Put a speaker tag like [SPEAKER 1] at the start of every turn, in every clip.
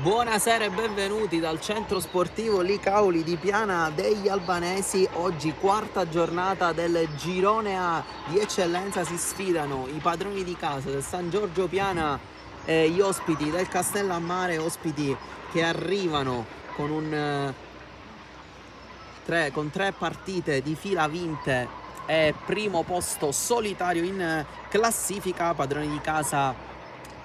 [SPEAKER 1] Buonasera e benvenuti dal centro sportivo Licauli di Piana degli Albanesi. Oggi quarta giornata del girone A di eccellenza. Si sfidano i padroni di casa del San Giorgio Piana e gli ospiti del Castellammare, ospiti che arrivano con tre partite di fila vinte e primo posto solitario in classifica. Padroni di casa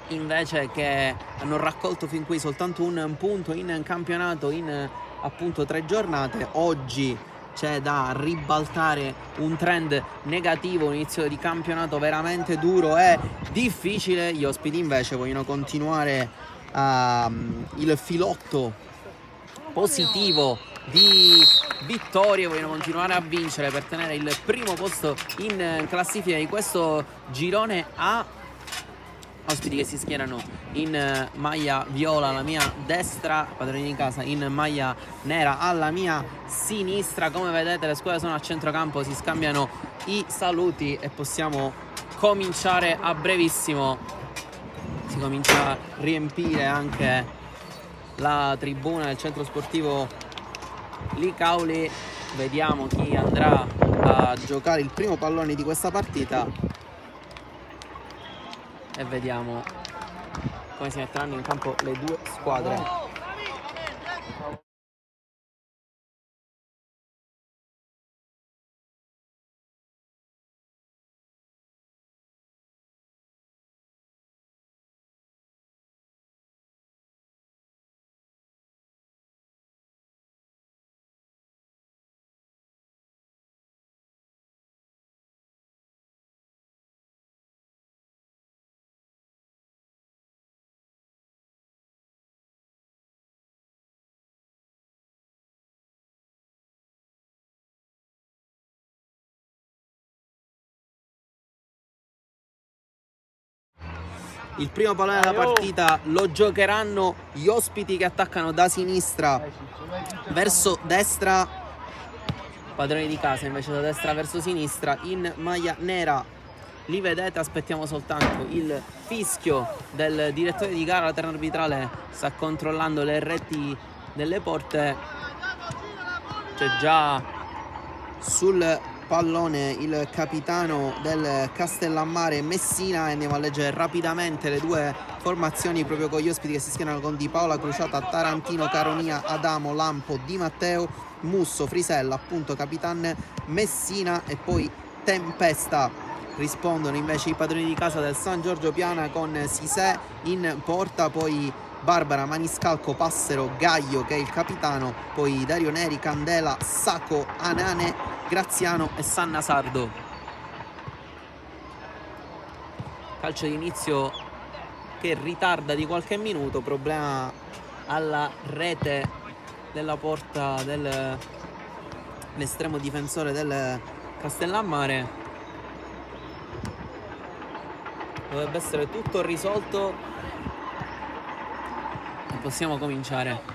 [SPEAKER 1] invece che hanno raccolto fin qui soltanto un punto in campionato in appunto 3 giornate. Oggi c'è da ribaltare un trend negativo, un inizio di campionato veramente duro e difficile. Gli ospiti invece vogliono continuare il filotto positivo di vittorie, vogliono continuare a vincere per tenere il primo posto in classifica di questo girone A. Ospiti che si schierano in maglia viola alla mia destra, padroni di casa in maglia nera alla mia sinistra. Come vedete le squadre sono a centrocampo, si scambiano i saluti e possiamo cominciare a brevissimo. Si comincia a riempire anche la tribuna del centro sportivo Licauli. Vediamo chi andrà a giocare il primo pallone di questa partita e vediamo come si metteranno in campo le due squadre. Il primo pallone della partita lo giocheranno gli ospiti che attaccano da sinistra verso destra, padroni di casa invece da destra verso sinistra in maglia nera. Li vedete, aspettiamo soltanto il fischio del direttore di gara. La terna arbitrale sta controllando le reti delle porte. C'è già sul pallone il capitano del Castellammare Messina e andiamo a leggere rapidamente le due formazioni proprio con gli ospiti che si schierano con Di Paola, Cruciata, Tarantino, Caronia, Adamo, Lampo, Di Matteo, Musso, Frisella, appunto Capitan Messina e poi Tempesta. Rispondono invece i padroni di casa del San Giorgio Piana con Sisè in porta, poi Barbara, Maniscalco, Passero, Gaio che è il capitano, poi Dario Neri, Candela, Sacco, Anane, Graziano e Sanna Sardo. Calcio d'inizio che ritarda di qualche minuto, problema alla rete della porta dell'estremo difensore del Castellammare. Dovrebbe essere tutto risolto e possiamo cominciare.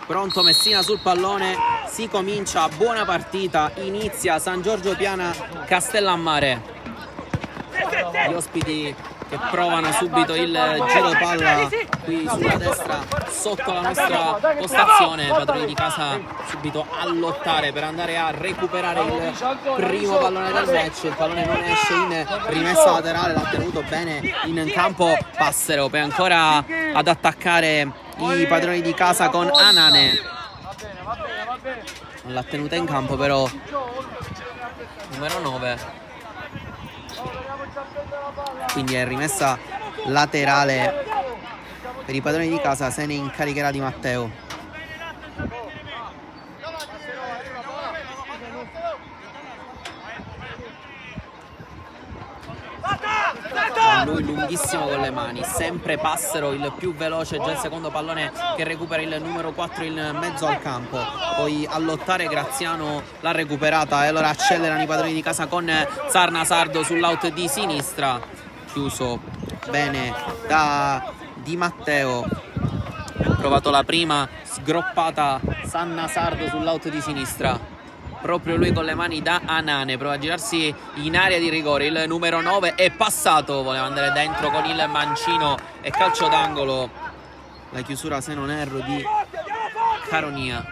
[SPEAKER 1] Pronto Messina sul pallone, si comincia, buona partita, inizia San Giorgio Piana Castellammare. Gli ospiti che provano subito il giro palla qui sulla destra sotto la nostra postazione, padroni di casa subito a lottare per andare a recuperare il primo pallone del match. Il pallone non esce in rimessa laterale, l'ha tenuto bene in campo Passero, poi ancora ad attaccare i padroni di casa con Anane. Non l'ha tenuta in campo però numero 9, quindi è rimessa laterale per i padroni di casa. Se ne incaricherà Di Matteo. lui lunghissimo con le mani, sempre Passero il più veloce, già il secondo pallone che recupera il numero 4 in mezzo al campo, poi a lottare Graziano l'ha recuperata e allora accelerano i padroni di casa con Sarnasardo sull'out di sinistra, chiuso bene da Di Matteo, ha provato la prima sgroppata Sarnasardo sull'out di sinistra, proprio lui con le mani da Anane, prova a girarsi in area di rigore, il numero 9 è passato, voleva andare dentro con il mancino e calcio d'angolo, la chiusura se non erro di Caronia,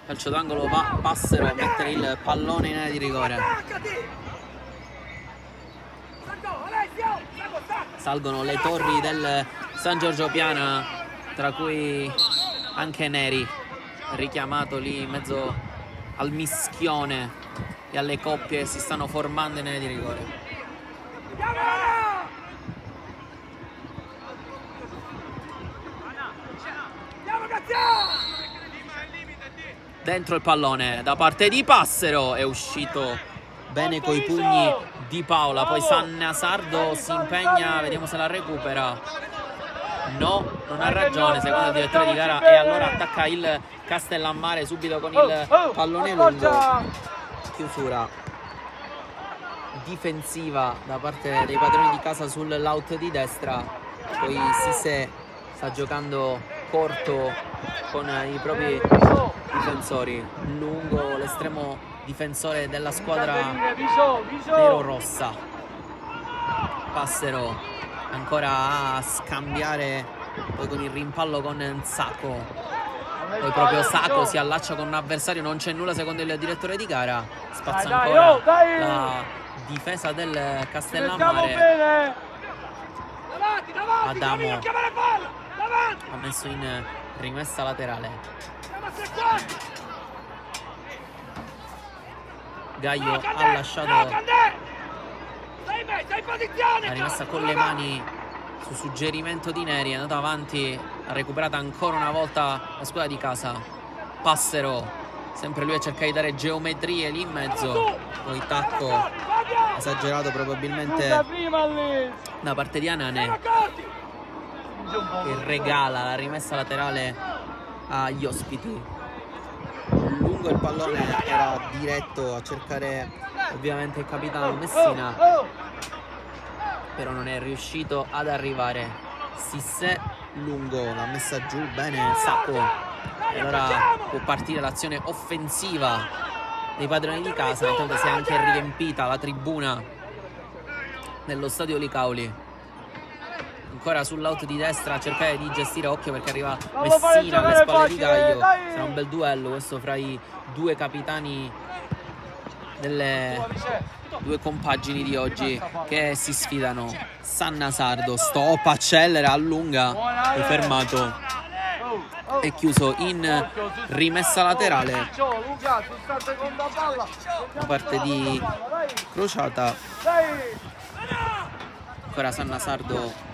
[SPEAKER 1] calcio d'angolo, va Passero a mettere il pallone in area di rigore. Salgono le torri del San Giorgio Piana, tra cui anche Neri, richiamato lì in mezzo al mischione e alle coppie che si stanno formando in area di rigore. Dentro il pallone da parte di Passero, è uscito bene coi pugni Di Paola, poi Sarnasardo si impegna, vediamo se la recupera. No, non ha ragione, secondo il direttore di gara, e allora attacca il Castellammare subito con il pallone lungo. Chiusura difensiva da parte dei padroni di casa sull'out di destra, poi Sisse sta giocando corto con i propri difensori, lungo l'estremo difensore della squadra nero-rossa. Passero ancora a scambiare poi con il rimpallo con Sacco, poi proprio Sacco si allaccia con un avversario, non c'è nulla secondo il direttore di gara, spazza ancora la difesa del Castellammare. Adamo ha messo in rimessa laterale, Gaio ha lasciato la rimessa con le mani su suggerimento di Neri, è andata avanti, ha recuperato ancora una volta la squadra di casa. Passero, sempre lui a cercare di dare geometrie lì in mezzo, poi tacco esagerato probabilmente da parte di Anane, che regala la rimessa laterale agli ospiti. Lungo il pallone, era diretto a cercare ovviamente il capitano Messina, però non è riuscito ad arrivare. Sisse lungo, l'ha messa giù bene Sacco, e allora può partire l'azione offensiva dei padroni di casa. Intanto si è anche riempita la tribuna dello stadio Licauli. Ancora sull'out di destra a cercare di gestire, occhio perché arriva Messina alle spalle di Gaio. Sarà un bel duello questo fra i due capitani delle due compagini di oggi che si sfidano. Sarnasardo, stop, accelera, allunga, è fermato, è chiuso in rimessa laterale da parte di Crociata. Ancora Sarnasardo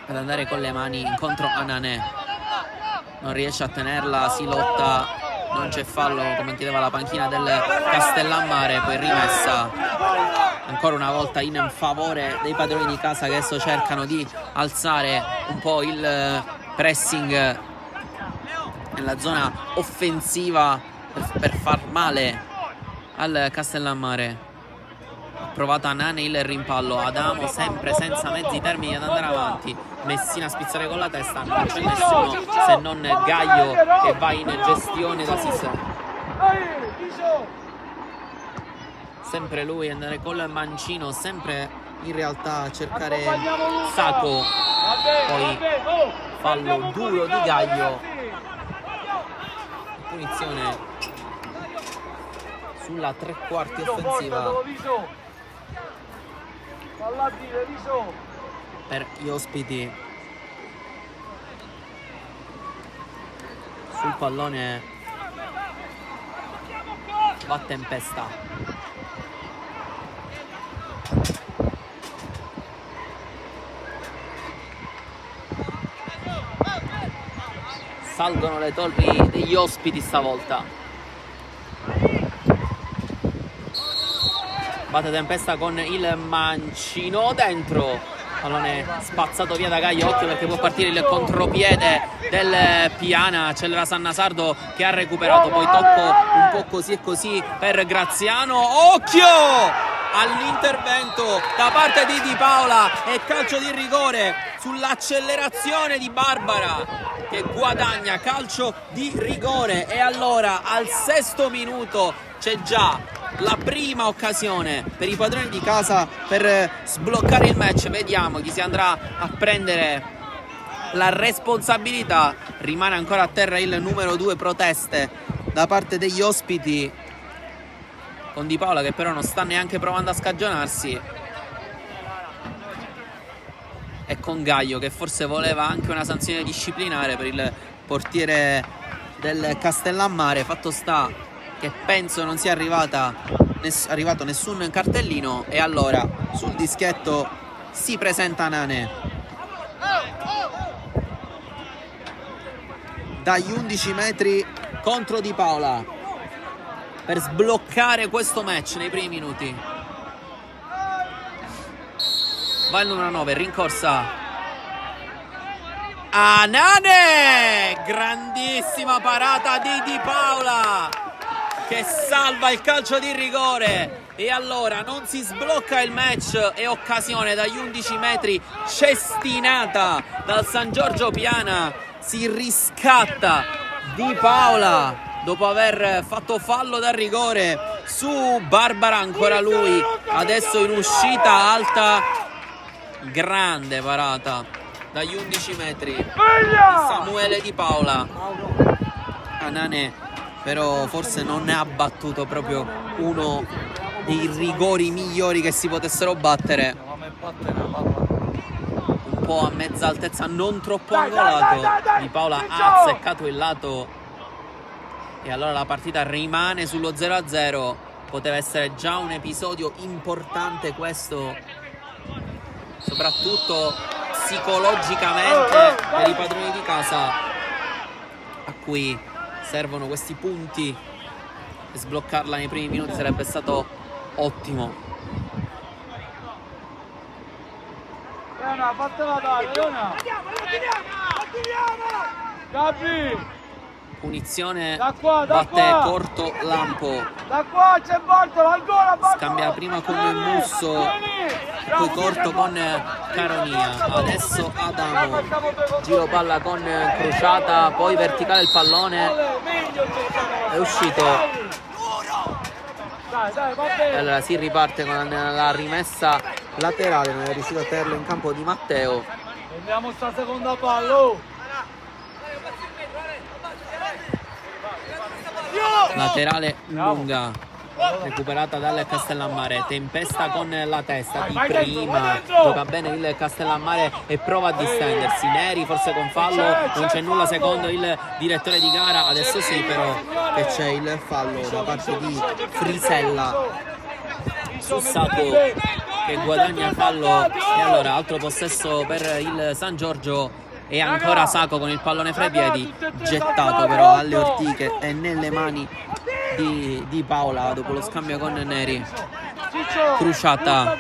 [SPEAKER 1] ad andare con le mani incontro a Nanè, non riesce a tenerla, si lotta, non c'è fallo come chiedeva la panchina del Castellammare, poi rimessa ancora una volta in favore dei padroni di casa che adesso cercano di alzare un po' il pressing nella zona offensiva per far male al Castellammare. Ha provato a Nane il rimpallo, Adamo sempre senza mezzi termini ad andare avanti, Messina a spizzare con la testa, non c'è nessuno se non Gaio che va in gestione da Sisse. Sempre lui andare col mancino, sempre in realtà a cercare Sacco, poi fallo duro di Gaio, punizione sulla tre quarti offensiva per gli ospiti. Sul pallone va Tempesta, salgono le torri degli ospiti stavolta. batte Tempesta con il mancino dentro, pallone spazzato via da Gaio, occhio perché può partire il contropiede del Piana, accelera Sannasardo che ha recuperato, poi tocco un po' così e così per Graziano, occhio all'intervento da parte di Di Paola e calcio di rigore sull'accelerazione di Barbara che guadagna calcio di rigore. E allora al 6° minuto c'è già la prima occasione per i padroni di casa per sbloccare il match. Vediamo chi si andrà a prendere la responsabilità. Rimane ancora a terra il numero 2, proteste da parte degli ospiti, con Di Paola che però non sta neanche provando a scagionarsi, e con Gaio che forse voleva anche una sanzione disciplinare per il portiere del Castellammare. Fatto sta che penso non sia arrivato nessun cartellino, e allora sul dischetto si presenta Nane dagli 11 metri contro Di Paola per sbloccare questo match nei primi minuti. Va il numero 9, rincorsa a Nane, grandissima parata di Di Paola che salva il calcio di rigore. E allora non si sblocca il match, e occasione dagli 11 metri cestinata dal San Giorgio Piana, si riscatta Di Paola dopo aver fatto fallo da rigore su Barbara, ancora lui adesso in uscita alta, grande parata dagli 11 metri di Samuele Di Paola. Nane però forse non ne ha battuto proprio uno dei rigori migliori che si potessero battere, un po' a mezza altezza, non troppo angolato. Di Paola ha azzeccato il lato e allora la partita rimane sullo 0-0. Poteva essere già un episodio importante questo, soprattutto psicologicamente per i padroni di casa, a cui servono questi punti, e sbloccarla nei primi minuti sarebbe stato ottimo. Punizione, batte corto Lampo, scambia prima con Musso, poi corto con Caronia, adesso Adamo, giro palla con Crociata, poi verticale il pallone, è uscito. E allora si riparte con la rimessa laterale, non è riuscito a tenerlo in campo Di Matteo.
[SPEAKER 2] Prendiamo sta seconda palla.
[SPEAKER 1] Laterale lunga, recuperata dal Castellammare. Tempesta con la testa di prima, gioca bene il Castellammare e prova a distendersi. Neri forse con fallo, non c'è nulla secondo il direttore di gara. Adesso sì però che c'è il fallo da parte di Frisella su Saco che guadagna fallo. E allora altro possesso per il San Giorgio, e ancora Saco con il pallone fra i piedi, gettato però alle ortiche e nelle mani di Paola dopo lo scambio con Neri. Crociata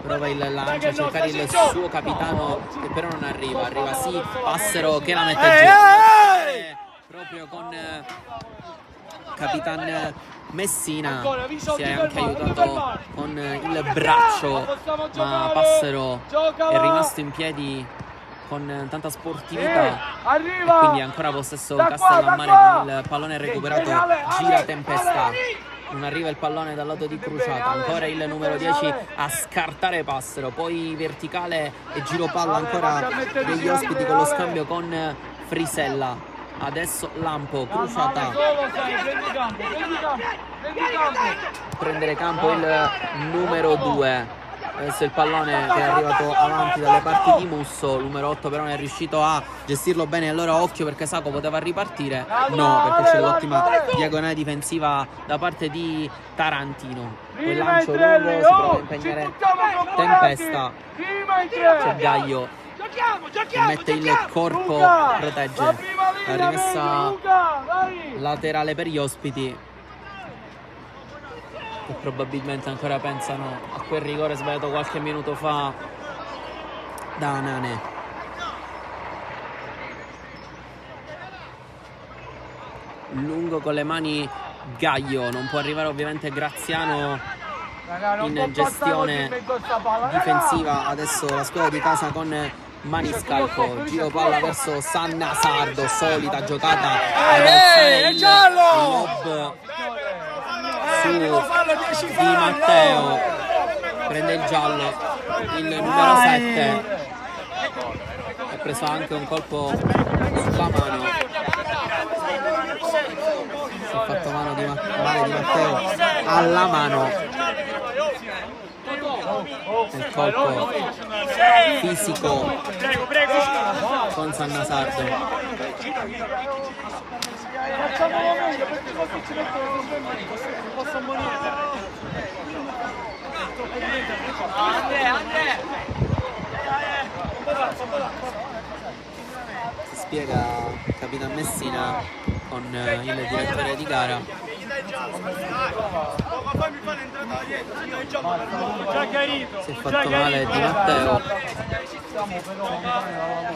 [SPEAKER 1] prova il lancio a cercare il suo capitano che però non arriva. Arriva sì Passero che la mette giù proprio con Capitan Messina. Si è anche aiutato con il braccio, ma Passero è rimasto in piedi con tanta sportività, e quindi ancora possesso Castellammare con il pallone recuperato. Gira Tempesta, non arriva il pallone dal lato di Crociata, ancora il numero 10 a scartare Passero, poi verticale e giro palla ancora degli ospiti con lo scambio con Frisella. Adesso Lampo, Crociata, prendere campo il numero 2. Adesso il pallone che è arrivato avanti dalle parti di Musso, il numero 8 però non è riuscito a gestirlo bene. Allora occhio perché Saco poteva ripartire, no, perché c'è l'ottima diagonale difensiva da parte di Tarantino. Quel lancio lungo, si prova a impegnare Tempesta, c'è Gaio che mette il corpo, protegge la rimessa laterale per gli ospiti. che probabilmente ancora pensano a quel rigore sbagliato qualche minuto fa da Nane. Lungo con le mani Gaio, non può arrivare ovviamente Graziano in gestione difensiva. Adesso la squadra di casa con Maniscalco, giro palla verso Sannasardo, solita giocata ad alzare il lob su Di Matteo, prende il giallo il numero 7, ha preso anche un colpo sulla mano, si è fatto male Di Matteo alla mano, il colpo fisico con Sannasardo. Si spiega Capitan Messina con il direttore di gara. Si è fatto male Di Matteo,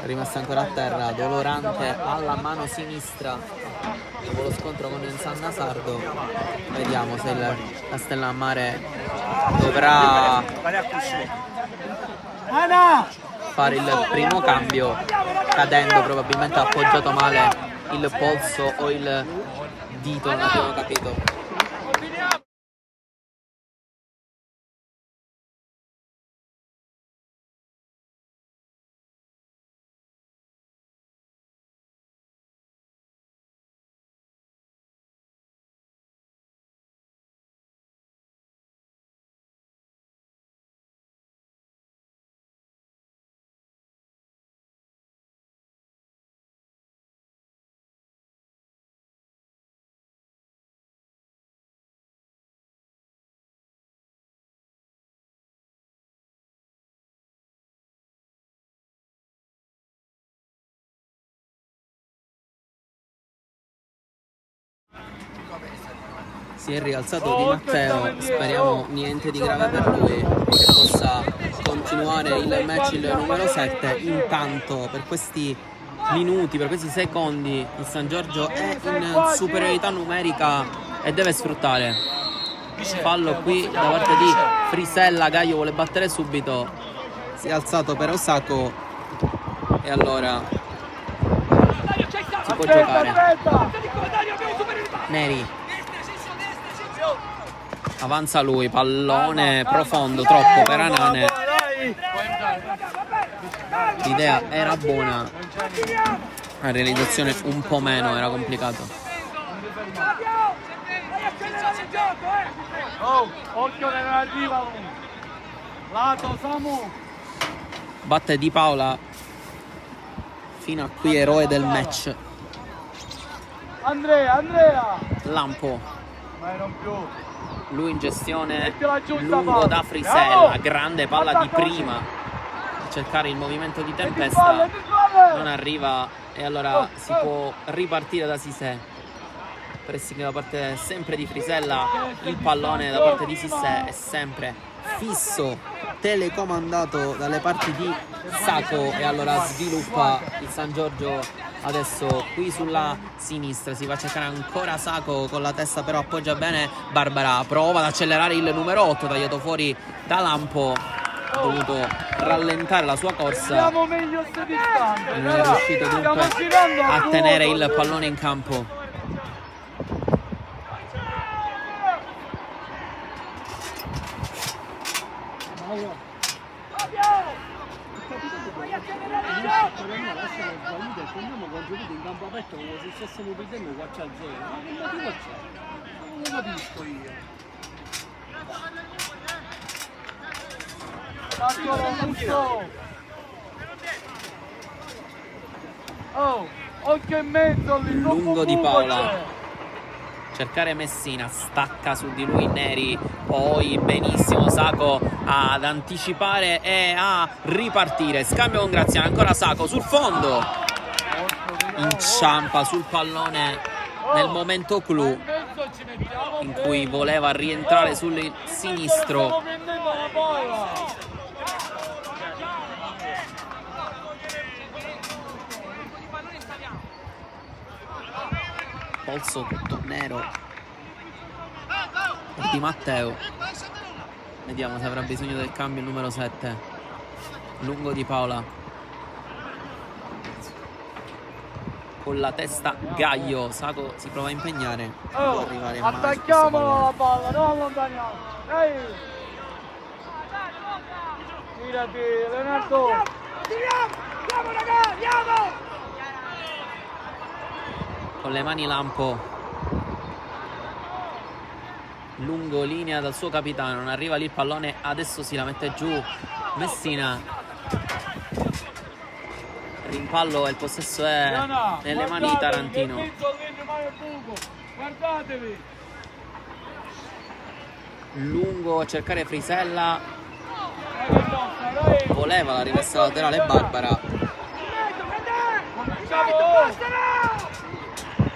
[SPEAKER 1] è rimasto ancora a terra, dolorante alla mano sinistra dopo lo scontro con il Sannasardo. Vediamo se la Castellammare dovrà fare il primo cambio, cadendo, probabilmente ha appoggiato male il polso o il dito, non abbiamo capito. Si è rialzato Di Matteo, speriamo niente di grave per lui, che possa continuare il match il numero 7. Intanto per questi minuti, per questi secondi, il San Giorgio è in superiorità numerica e deve sfruttare. Fallo qui da parte di Frisella, Gaio vuole battere subito, si è alzato per Osako e allora si può giocare. Neri, avanza lui, pallone profondo, troppo per Anane. L'idea era buona, la realizzazione un po' meno, era complicato.
[SPEAKER 2] Occhio che non arriva. Lato Samu.
[SPEAKER 1] Batte Di Paola, fino a qui eroe del match.
[SPEAKER 2] Andrea.
[SPEAKER 1] Lampo,
[SPEAKER 2] Ma non più.
[SPEAKER 1] lui in gestione, lungo da Frisella, grande palla di prima, a cercare il movimento di tempesta, non arriva e allora si può ripartire da Sisè. Pressing da parte sempre di Frisella, il pallone da parte di Sisè è sempre fisso, telecomandato dalle parti di Sacco e allora sviluppa il San Giorgio. Adesso qui sulla sinistra si va a cercare ancora Sacco con la testa, però appoggia bene Barbara, prova ad accelerare il numero 8 tagliato fuori da Lampo, ha dovuto rallentare la sua corsa, non è riuscito dunque a tenere il pallone in campo.
[SPEAKER 2] In campo aperto come se stessimo perdendo 4-0, ma che motivo c'è? Non lo capisco io. Oh, occhio in mezzo lì,
[SPEAKER 1] lungo Di Paola, cercare Messina, stacca su di lui Neri, poi benissimo Sacco ad anticipare e a ripartire, scambio con Graziano, ancora Sacco sul fondo, inciampa sul pallone nel momento clou. in cui voleva rientrare sul sinistro. Polso tutto nero per Di Matteo. Vediamo se avrà bisogno del cambio il numero 7, lungo Di Paola. Con la testa Gaio, Sacco si prova a impegnare. Può arrivare mai
[SPEAKER 2] attacchiamolo la palla, non allontaniamo. Ehi! Tirati, Leonardo! Andiamo ragazzi, andiamo!
[SPEAKER 1] Con le mani Lampo, lungo linea dal suo capitano, non arriva lì il pallone, adesso si la mette giù Messina. Rimpallo e il possesso è nelle mani di Tarantino.
[SPEAKER 2] Guardatevi!
[SPEAKER 1] Lungo a cercare Frisella, voleva la rimessa laterale Barbara.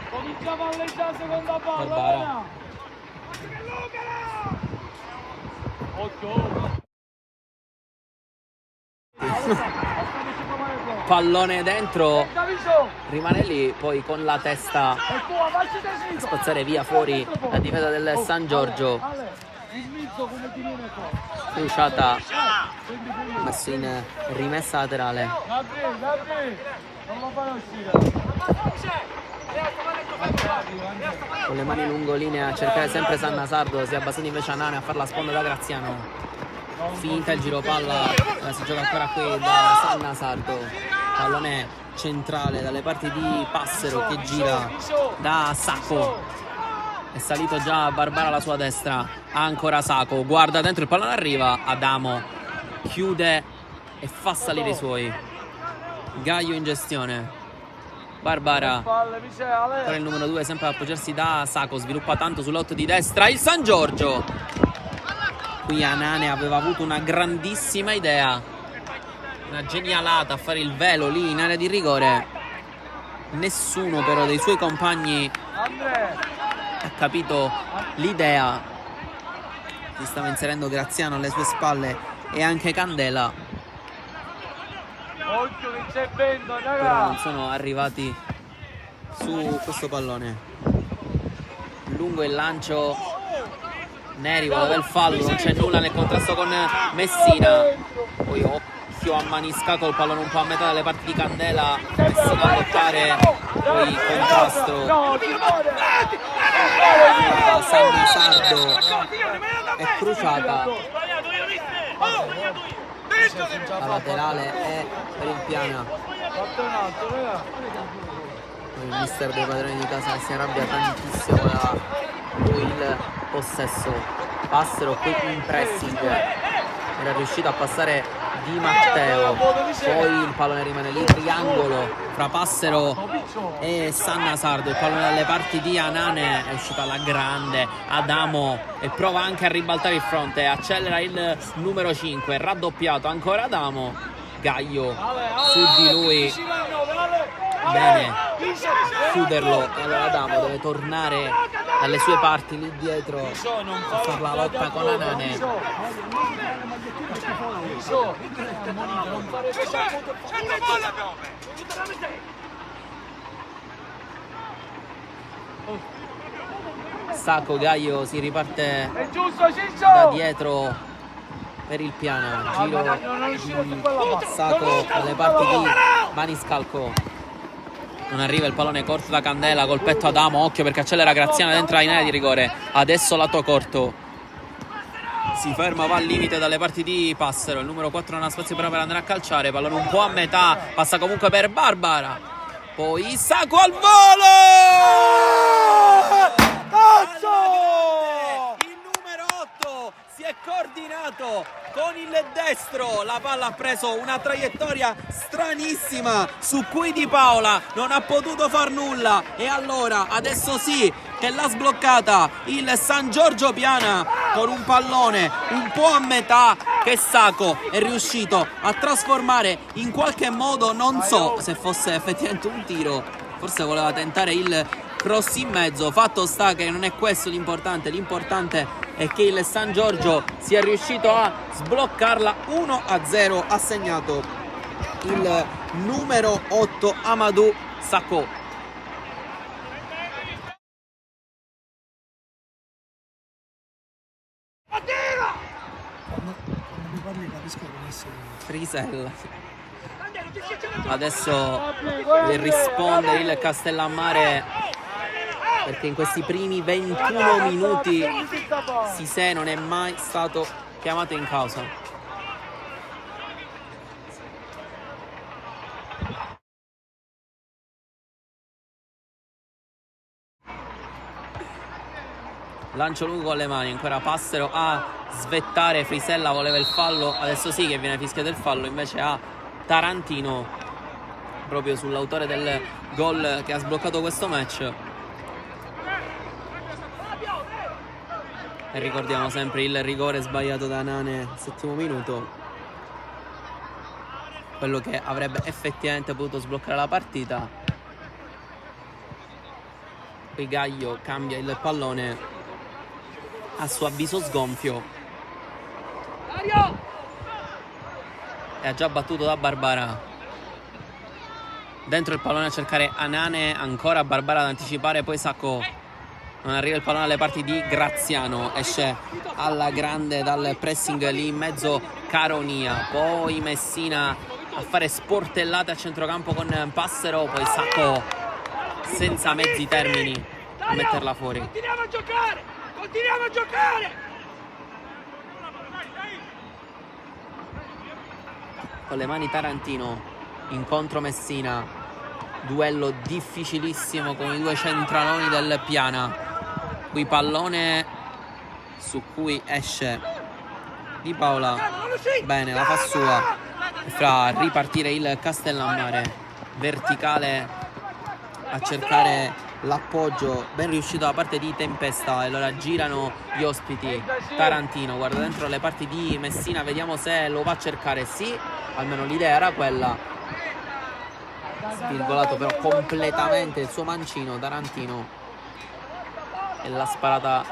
[SPEAKER 2] Cominciamo a leggere la seconda palla.
[SPEAKER 1] Barbara. Pallone dentro, rimane lì, poi con la testa a spazzare via fuori la difesa del San Giorgio. Cruciata, messo in rimessa laterale. Con le mani lungo linea a cercare sempre Sannasardo, si è abbassato invece a Nane a fare la sponda da Graziano. Finita il giro palla, si gioca ancora qui da Sannasardo. Pallone centrale dalle parti di Passero che gira da Sacco. È salito già Barbara alla sua destra, ancora Sacco, guarda dentro, il pallone arriva, Adamo chiude e fa salire i suoi. Gaio in gestione. Barbara con il numero 2 sempre ad appoggiarsi da Sacco, sviluppa tanto sull'8 di destra il San Giorgio. Qui Anane aveva avuto una grandissima idea, una genialata a fare il velo lì in area di rigore. Nessuno però dei suoi compagni ha capito l'idea. Si stava inserendo Graziano alle sue spalle e anche Candela, però non sono arrivati su questo pallone. Lungo il lancio, Neri voleva il fallo, non c'è nulla nel contrasto con Messina. Poi occhio a Manisca col pallone un po' a metà dalle parti di Candela. Messina a lottare, poi il contrasto. Sannasardo è cruciata. La laterale è per il Piana. Il mister dei padroni di casa si arrabbia tantissimo da lui il possesso. Passero qui in pressing, era riuscito a passare Di Matteo, poi il pallone rimane lì, triangolo fra Passero e Sannasardo, il pallone dalle parti di Anane, è uscito alla grande Adamo e prova anche a ribaltare il fronte, accelera il numero 5, raddoppiato ancora Adamo. Gaio su di lui, bene chiuderlo, e allora Adamo deve tornare dalle sue parti lì dietro a fare la lotta con Anane. Sacco, Gaio si riparte da dietro per il Piana, giro di Sacco alle parti di Maniscalco. Non arriva il pallone corto da Candela, col petto Adamo, occhio perché accelera Graziano dentro la linea di rigore. Adesso lato corto, si ferma, va al limite dalle parti di Passero, il numero 4 non ha spazio però per andare a calciare, pallone un po' a metà, passa comunque per Barbara, poi Sacco al volo! Il numero 8 si è coordinato con il destro, la palla ha preso una traiettoria stranissima su cui Di Paola non ha potuto far nulla, e allora adesso sì che l'ha sbloccata il San Giorgio Piana con un pallone un po' a metà che Sacco è riuscito a trasformare in qualche modo, non so se fosse effettivamente un tiro, forse voleva tentare il cross in mezzo. Fatto sta che non è questo l'importante è che il San Giorgio sia riuscito a sbloccarla. 1-0 ha segnato il numero 8 Amadou Sakho. Frisella. Adesso deve rispondere il Castellammare, perché in questi primi 21 minuti Cissé non è mai stato chiamato in causa. Lancio lungo con le mani, ancora Passero a svettare, Frisella voleva il fallo, adesso sì che viene fischiato il fallo, invece a Tarantino, proprio sull'autore del gol che ha sbloccato questo match. E ricordiamo sempre il rigore sbagliato da Nane al 7° minuto, quello che avrebbe effettivamente potuto sbloccare la partita. Qui Gaglio cambia il pallone a suo avviso sgonfio e ha già battuto da Barbara. Dentro il pallone a cercare Anane, ancora Barbara ad anticipare, poi Sakho. Non arriva il pallone alle parti di Graziano, esce alla grande dal pressing lì in mezzo Caronia, poi Messina a fare sportellate a centrocampo con Passero, poi Sakho senza mezzi termini a metterla fuori.
[SPEAKER 3] Continuiamo a giocare! Continuiamo a giocare!
[SPEAKER 1] Con le mani Tarantino, incontro Messina, duello difficilissimo con i due centraloni del Piana. Qui pallone su cui esce Di Paola, bene, la fa sua, fa ripartire il Castellammare, verticale a cercare l'appoggio, ben riuscito da parte di Tempesta. E allora girano gli ospiti. Tarantino guarda dentro le parti di Messina, vediamo se lo va a cercare. Sì, almeno l'idea era quella. Svirgolato però completamente il suo mancino Tarantino, e la sparata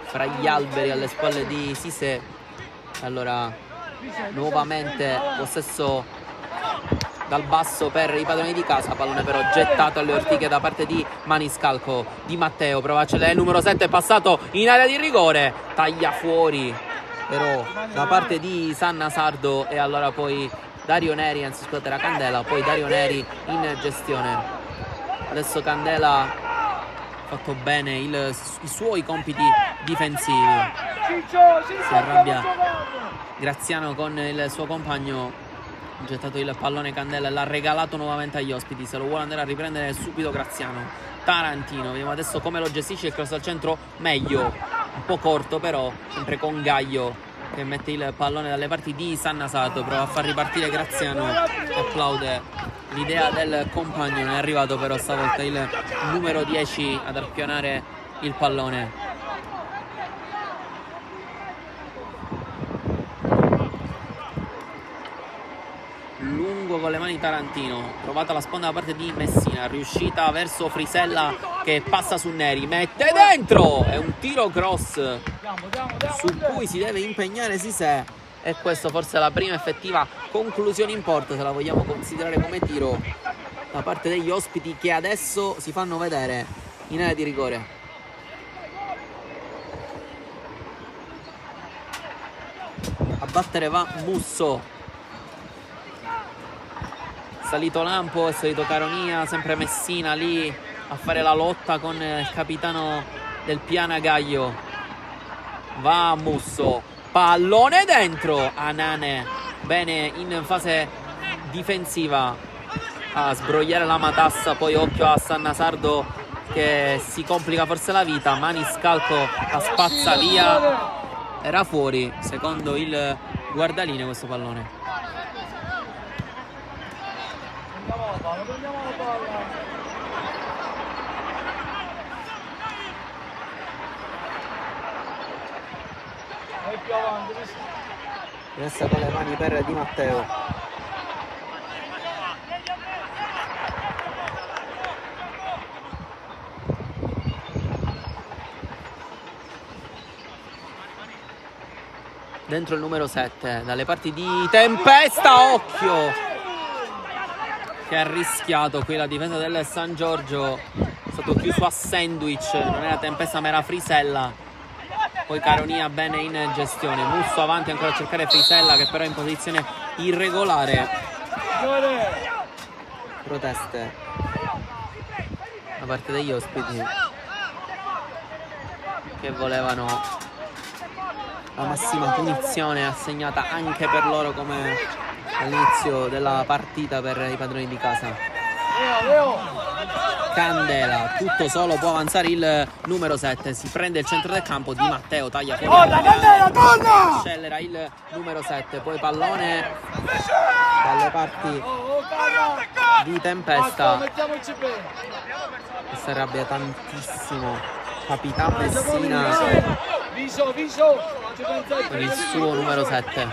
[SPEAKER 1] fra gli alberi alle spalle di Cissé. Allora nuovamente possesso dal basso per i padroni di casa, pallone però gettato alle ortiche da parte di Maniscalco. Di Matteo prova a accelerare, il numero 7 è passato in area di rigore, taglia fuori però da parte di Sanna Sardo, e allora poi Dario Neri, anzi scusate era Candela, poi Dario Neri in gestione. Adesso Candela ha fatto bene i suoi compiti difensivi, si arrabbia Graziano con il suo compagno, ha gettato il pallone Candela e l'ha regalato nuovamente agli ospiti, se lo vuole andare a riprendere subito Graziano. Tarantino, vediamo adesso come lo gestisce, il cross al centro meglio, un po' corto però, sempre con Gaglio che mette il pallone dalle parti di Sannasato, prova a far ripartire Graziano e applaude l'idea del compagno. Non è arrivato però stavolta il numero 10 ad arpionare il pallone. Lungo con le mani Tarantino, trovata la sponda da parte di Messina, riuscita verso Frisella che passa su Neri, mette dentro, è un tiro cross su cui si deve impegnare Cissé, e questo forse è la prima effettiva conclusione in porta, se la vogliamo considerare come tiro, da parte degli ospiti, che adesso si fanno vedere in area di rigore. A battere va Musso, salito Lampo, è salito Caronia, sempre Messina lì a fare la lotta con il capitano del Piana Gaglio. Va Musso, pallone dentro, Anane bene in fase difensiva a sbrogliare la matassa, poi occhio a Sannasardo che si complica forse la vita, Maniscalco la spazza via, era fuori secondo il guardaline questo pallone.
[SPEAKER 3] Prendiamo la palla. Vai più avanti.
[SPEAKER 1] Resta con le mani per Di Matteo. dentro il numero 7 dalle parti di Tempesta. Occhio che ha rischiato qui la difesa del San Giorgio, è stato chiuso a sandwich, non era Tempesta ma era Frisella. Poi Caronia bene in gestione, Musso avanti ancora a cercare Frisella che però è in posizione irregolare. Proteste da parte degli ospiti che volevano la massima punizione assegnata anche per loro come all'inizio della partita per i padroni di casa. Candela tutto solo, può avanzare il numero 7, si prende il centro del campo, Di Matteo taglia fuori, accelera il numero 7, poi pallone dalle parti di Tempesta che si arrabbia tantissimo Capitan Messina per il suo numero 7.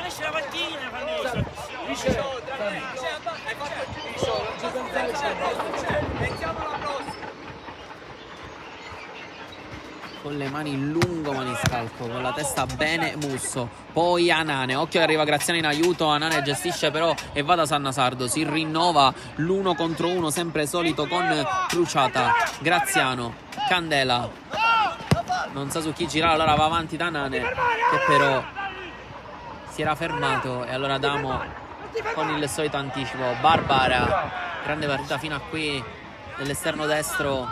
[SPEAKER 1] Con le mani lungo maniscalco, con la testa bene Musso, poi Anane, occhio che arriva Graziano in aiuto, Anane gestisce però e va da Sannasardo, si rinnova l'1 contro 1 sempre solito con Cruciata, Graziano, Candela, non sa su chi girare, allora va avanti da Anane che però si era fermato e allora Damo con il solito anticipo. Barbara, grande partita fino a qui dell'esterno destro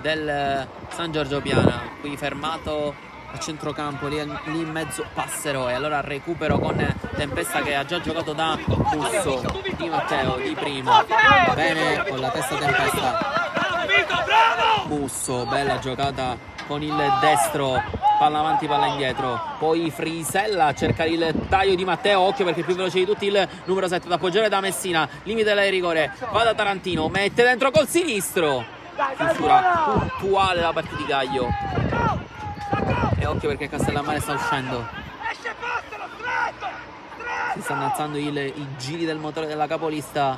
[SPEAKER 1] del San Giorgio Piana, qui fermato a centrocampo, lì in mezzo Passero e allora recupero con Tempesta che ha già giocato da Musso, Di Matteo di primo, bene con la testa Tempesta, Musso, bella giocata con il destro, palla avanti, palla indietro, poi Frisella cerca il taglio di Matteo, occhio perché è più veloce di tutti il numero 7 da appoggiare da Messina, limite del rigore, va da Tarantino, mette dentro col sinistro, chiusura puntuale da parte di Gaglio e occhio perché Castellammare sta uscendo, si stanno alzando i giri del motore della capolista,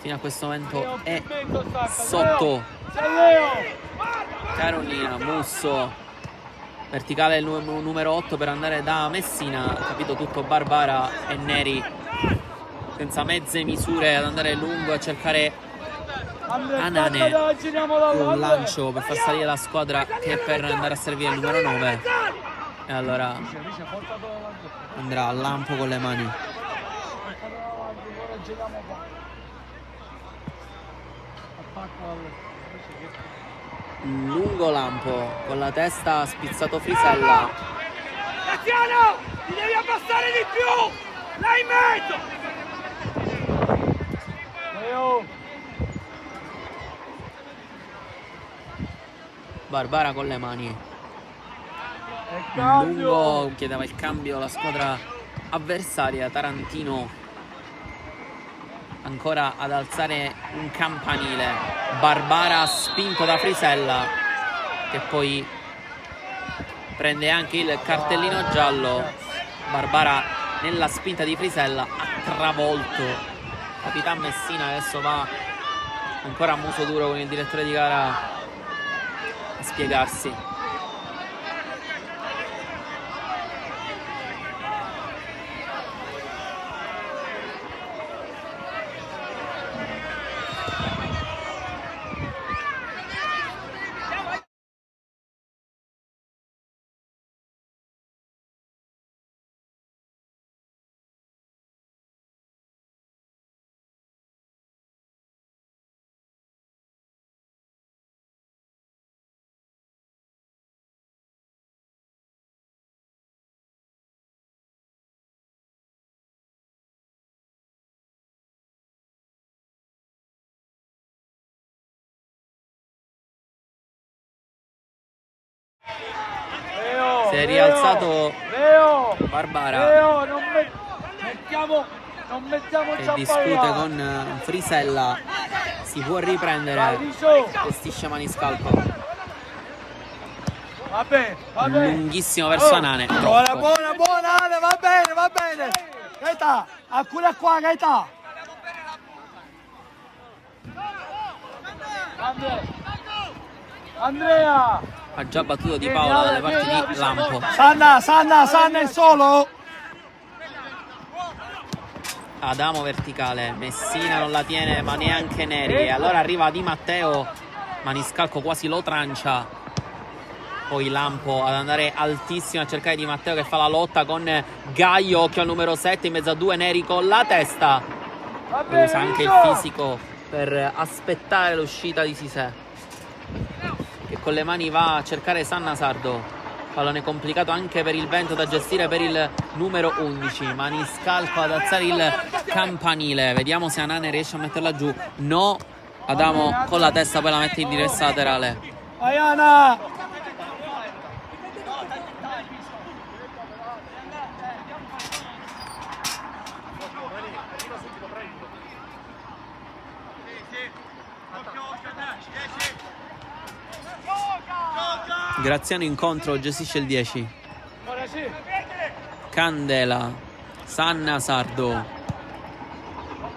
[SPEAKER 1] fino a questo momento è sotto Caronia. Musso verticale il numero 8 per andare da Messina, capito tutto Barbara e Neri senza mezze misure ad andare lungo a cercare Anane, un lancio per far salire la squadra che è per andare a servire il numero 9 e allora andrà a lampo con le mani. Lungo lampo con la testa spizzato Frisella.
[SPEAKER 3] Graziano, ti devi abbassare di più, là in mezzo.
[SPEAKER 1] Barbara con le mani, lungo chiedeva il cambio la squadra avversaria. Tarantino ancora ad alzare un campanile, Barbara spinto da Frisella che poi prende anche il cartellino giallo. Barbara nella spinta di Frisella ha travolto Capitan Messina, adesso va ancora a muso duro con il direttore di gara a spiegarsi. Si è rialzato Barbara che discute con Frisella, si può riprendere, gestisce maniscalco lunghissimo verso Anane.
[SPEAKER 3] Buona, Ale, va bene. Gaeta, accura qua, Gaeta. Andrea,
[SPEAKER 1] ha già battuto Di Paola dalle parti di Lampo.
[SPEAKER 3] Sanna è solo.
[SPEAKER 1] Adamo verticale, Messina non la tiene ma neanche Neri, e allora arriva Di Matteo, Maniscalco quasi lo trancia, poi Lampo ad andare altissimo a cercare Di Matteo che fa la lotta con Gaio, occhio al numero 7 in mezzo a due, Neri con la testa, e usa anche il fisico per aspettare l'uscita di Sisè, che con le mani va a cercare Sanna Sardo. Pallone complicato anche per il vento da gestire per il numero 11. Maniscalco ad alzare il campanile. Vediamo se Anane riesce a metterla giù. No, Adamo con la testa poi la mette in diretta laterale.
[SPEAKER 3] Ayana.
[SPEAKER 1] Graziano incontro, gestisce il 10. Candela, Sanna Sardo.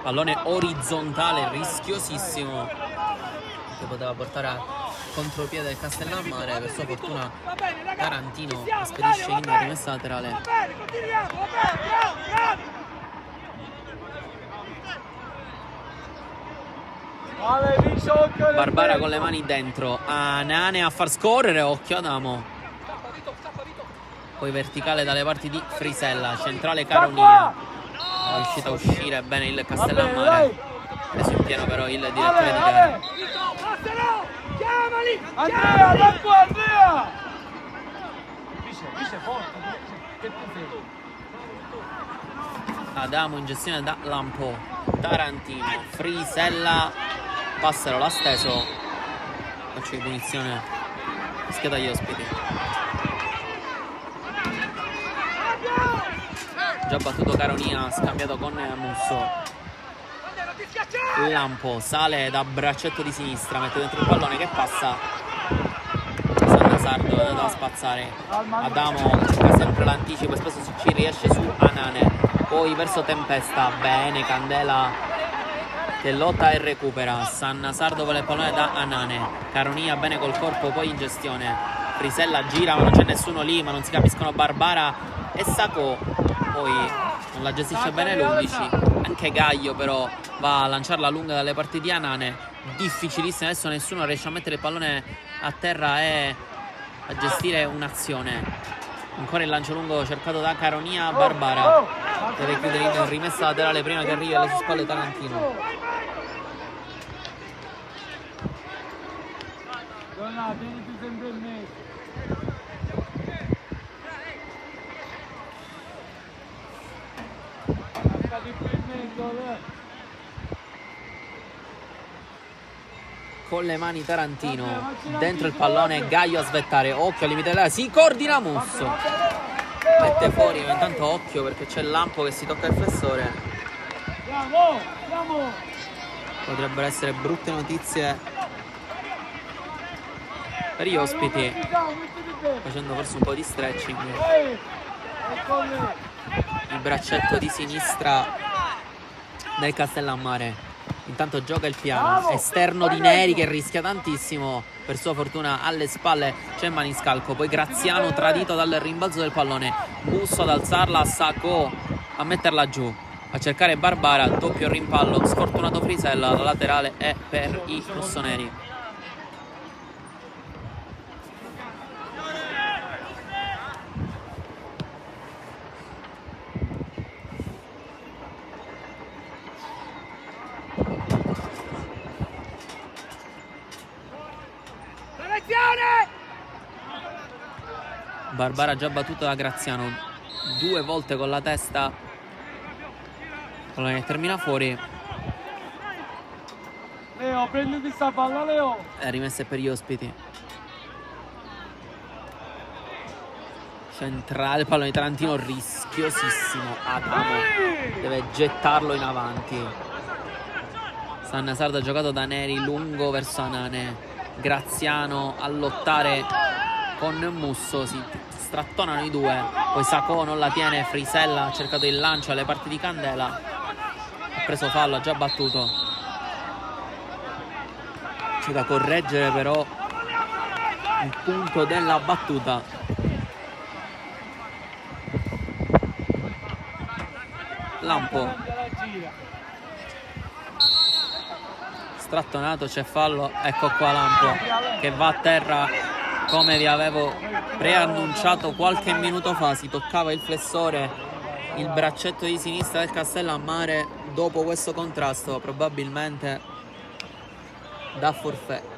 [SPEAKER 1] Pallone orizzontale, rischiosissimo, che poteva portare a contropiede del Castellammare. Per sua fortuna Tarantino spedisce in rimessa laterale. Barbara con le mani dentro, Anane a far scorrere, occhio Adamo. Poi verticale dalle parti di Frisella, centrale Caronia. È riuscito a uscire bene il Castellammare, preso in pieno però il direttore di gara.
[SPEAKER 3] Andrea!
[SPEAKER 1] Adamo in gestione da Lampo, Tarantino, Frisella, Passero l'ha steso, calcio di punizione fischiata agli ospiti. Già battuto Caronia, scambiato con Musso. Lampo sale da braccetto di sinistra, mette dentro il pallone che passa. Sanna Sardo da spazzare. Adamo cerca sempre l'anticipo e spesso ci riesce su Anane. Poi verso Tempesta, bene Candela che lotta e recupera. Sanna Sardo vuole il pallone da Anane. Caronia bene col corpo, poi in gestione. Frisella gira ma non c'è nessuno lì, ma non si capiscono Barbara e Sacco. Poi non la gestisce bene l'11. Anche Gaio però va a lanciarla lunga dalle parti di Anane. Difficilissimo, adesso nessuno riesce a mettere il pallone a terra e a gestire un'azione. Ancora il lancio lungo cercato da Caronia. Barbara deve chiudere in rimessa laterale prima che arrivi alle sue spalle Tarantino.
[SPEAKER 3] Vieni sempre in mezzo.
[SPEAKER 1] Con le mani Tarantino, dentro il pallone, Gaio a svettare, occhio al limite dell'area, si coordina Musso, mette fuori, ma intanto occhio perché c'è il Lampo che si tocca il flessore. Potrebbero essere brutte notizie per gli ospiti, facendo forse un po' di stretching. Il braccetto di sinistra del Castellammare. Intanto gioca il piano, esterno di Neri che rischia tantissimo. Per sua fortuna alle spalle c'è Maniscalco. Poi Graziano tradito dal rimbalzo del pallone. Musso ad alzarla, Sacco a metterla giù, a cercare Barbara, doppio rimpallo, sfortunato Frisella, la laterale è per i rossoneri. Barbara già battuta da Graziano 2 volte con la testa, pallone che termina fuori.
[SPEAKER 3] Leo, prenditi sta palla, Leo.
[SPEAKER 1] È rimessa per gli ospiti. Centrale, pallone di Tarantino rischiosissimo. Adamo deve gettarlo in avanti. Sanna Sardo ha giocato da Neri lungo verso Anane. Graziano a lottare con Musso, si strattonano i due. Poi Sacco non la tiene, Frisella ha cercato il lancio alle parti di Candela, ha preso fallo, ha già battuto. C'è da correggere però il punto della battuta. Lampo, strattonato, c'è fallo, ecco qua Lampo che va a terra come vi avevo preannunciato qualche minuto fa. Si toccava il flessore, il braccetto di sinistra del Castellammare. Dopo questo contrasto probabilmente da forfait.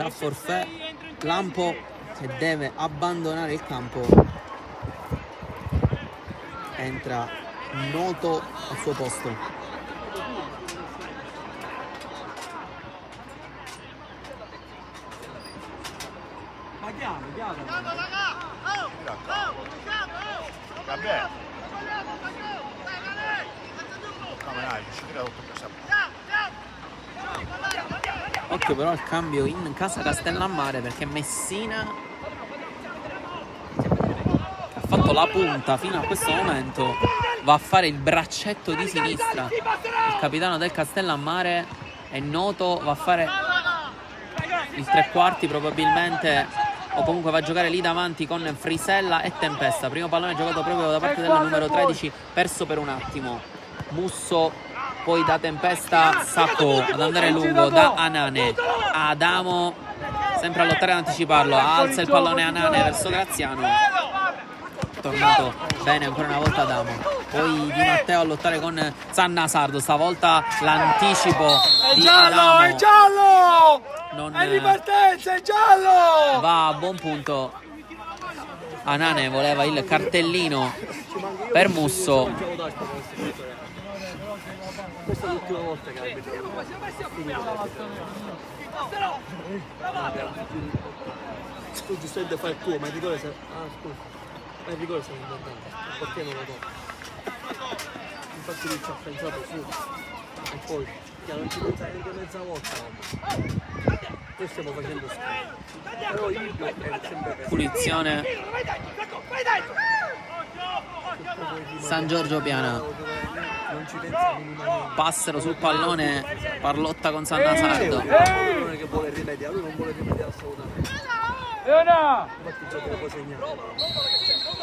[SPEAKER 1] Da forfait Lampo che deve abbandonare il campo. Entra Noto al suo posto.
[SPEAKER 2] Ma chiaro.
[SPEAKER 4] Va bene. Come dai, ci tira tutto questo.
[SPEAKER 1] Occhio però al cambio in casa Castellammare, perché Messina, che ha fatto la punta fino a questo momento, va a fare il braccetto di sinistra. Il capitano del Castellammare è Noto, va a fare il tre quarti probabilmente, o comunque va a giocare lì davanti con Frisella e Tempesta. Primo pallone giocato proprio da parte del numero 13, perso per un attimo. Musso, poi da Tempesta, Sacco ad andare lungo, da Anane, Adamo sempre a lottare ad anticiparlo, alza il pallone Anane verso Graziano, tornato bene ancora una volta Adamo, poi Di Matteo a lottare con Sannasardo, stavolta l'anticipo di Adamo,
[SPEAKER 3] è giallo!
[SPEAKER 1] non
[SPEAKER 3] È ripartenza, è giallo!
[SPEAKER 1] va a buon punto. Anane voleva il cartellino per Musso.
[SPEAKER 2] Questa è l'ultima volta che arbitro. Tu giustamente fai il tuo, ma il rigore se... Ah, scusa. Ma il rigore se l'ha inventato. Perché non lo do? Infatti lui ci ha pensato su. E poi, non ci pensa neanche mezza volta. Noi stiamo facendo schifo. Però io è sempre per...
[SPEAKER 1] Punizione San Giorgio Piana.
[SPEAKER 2] Non ci pensa minimamente.
[SPEAKER 1] Passero sul pallone, Parlotta con Sannasardo.
[SPEAKER 2] Non è che vuole rimediare, lui non vuole rimediare assolutamente. Infatti già te lo puoi segnare.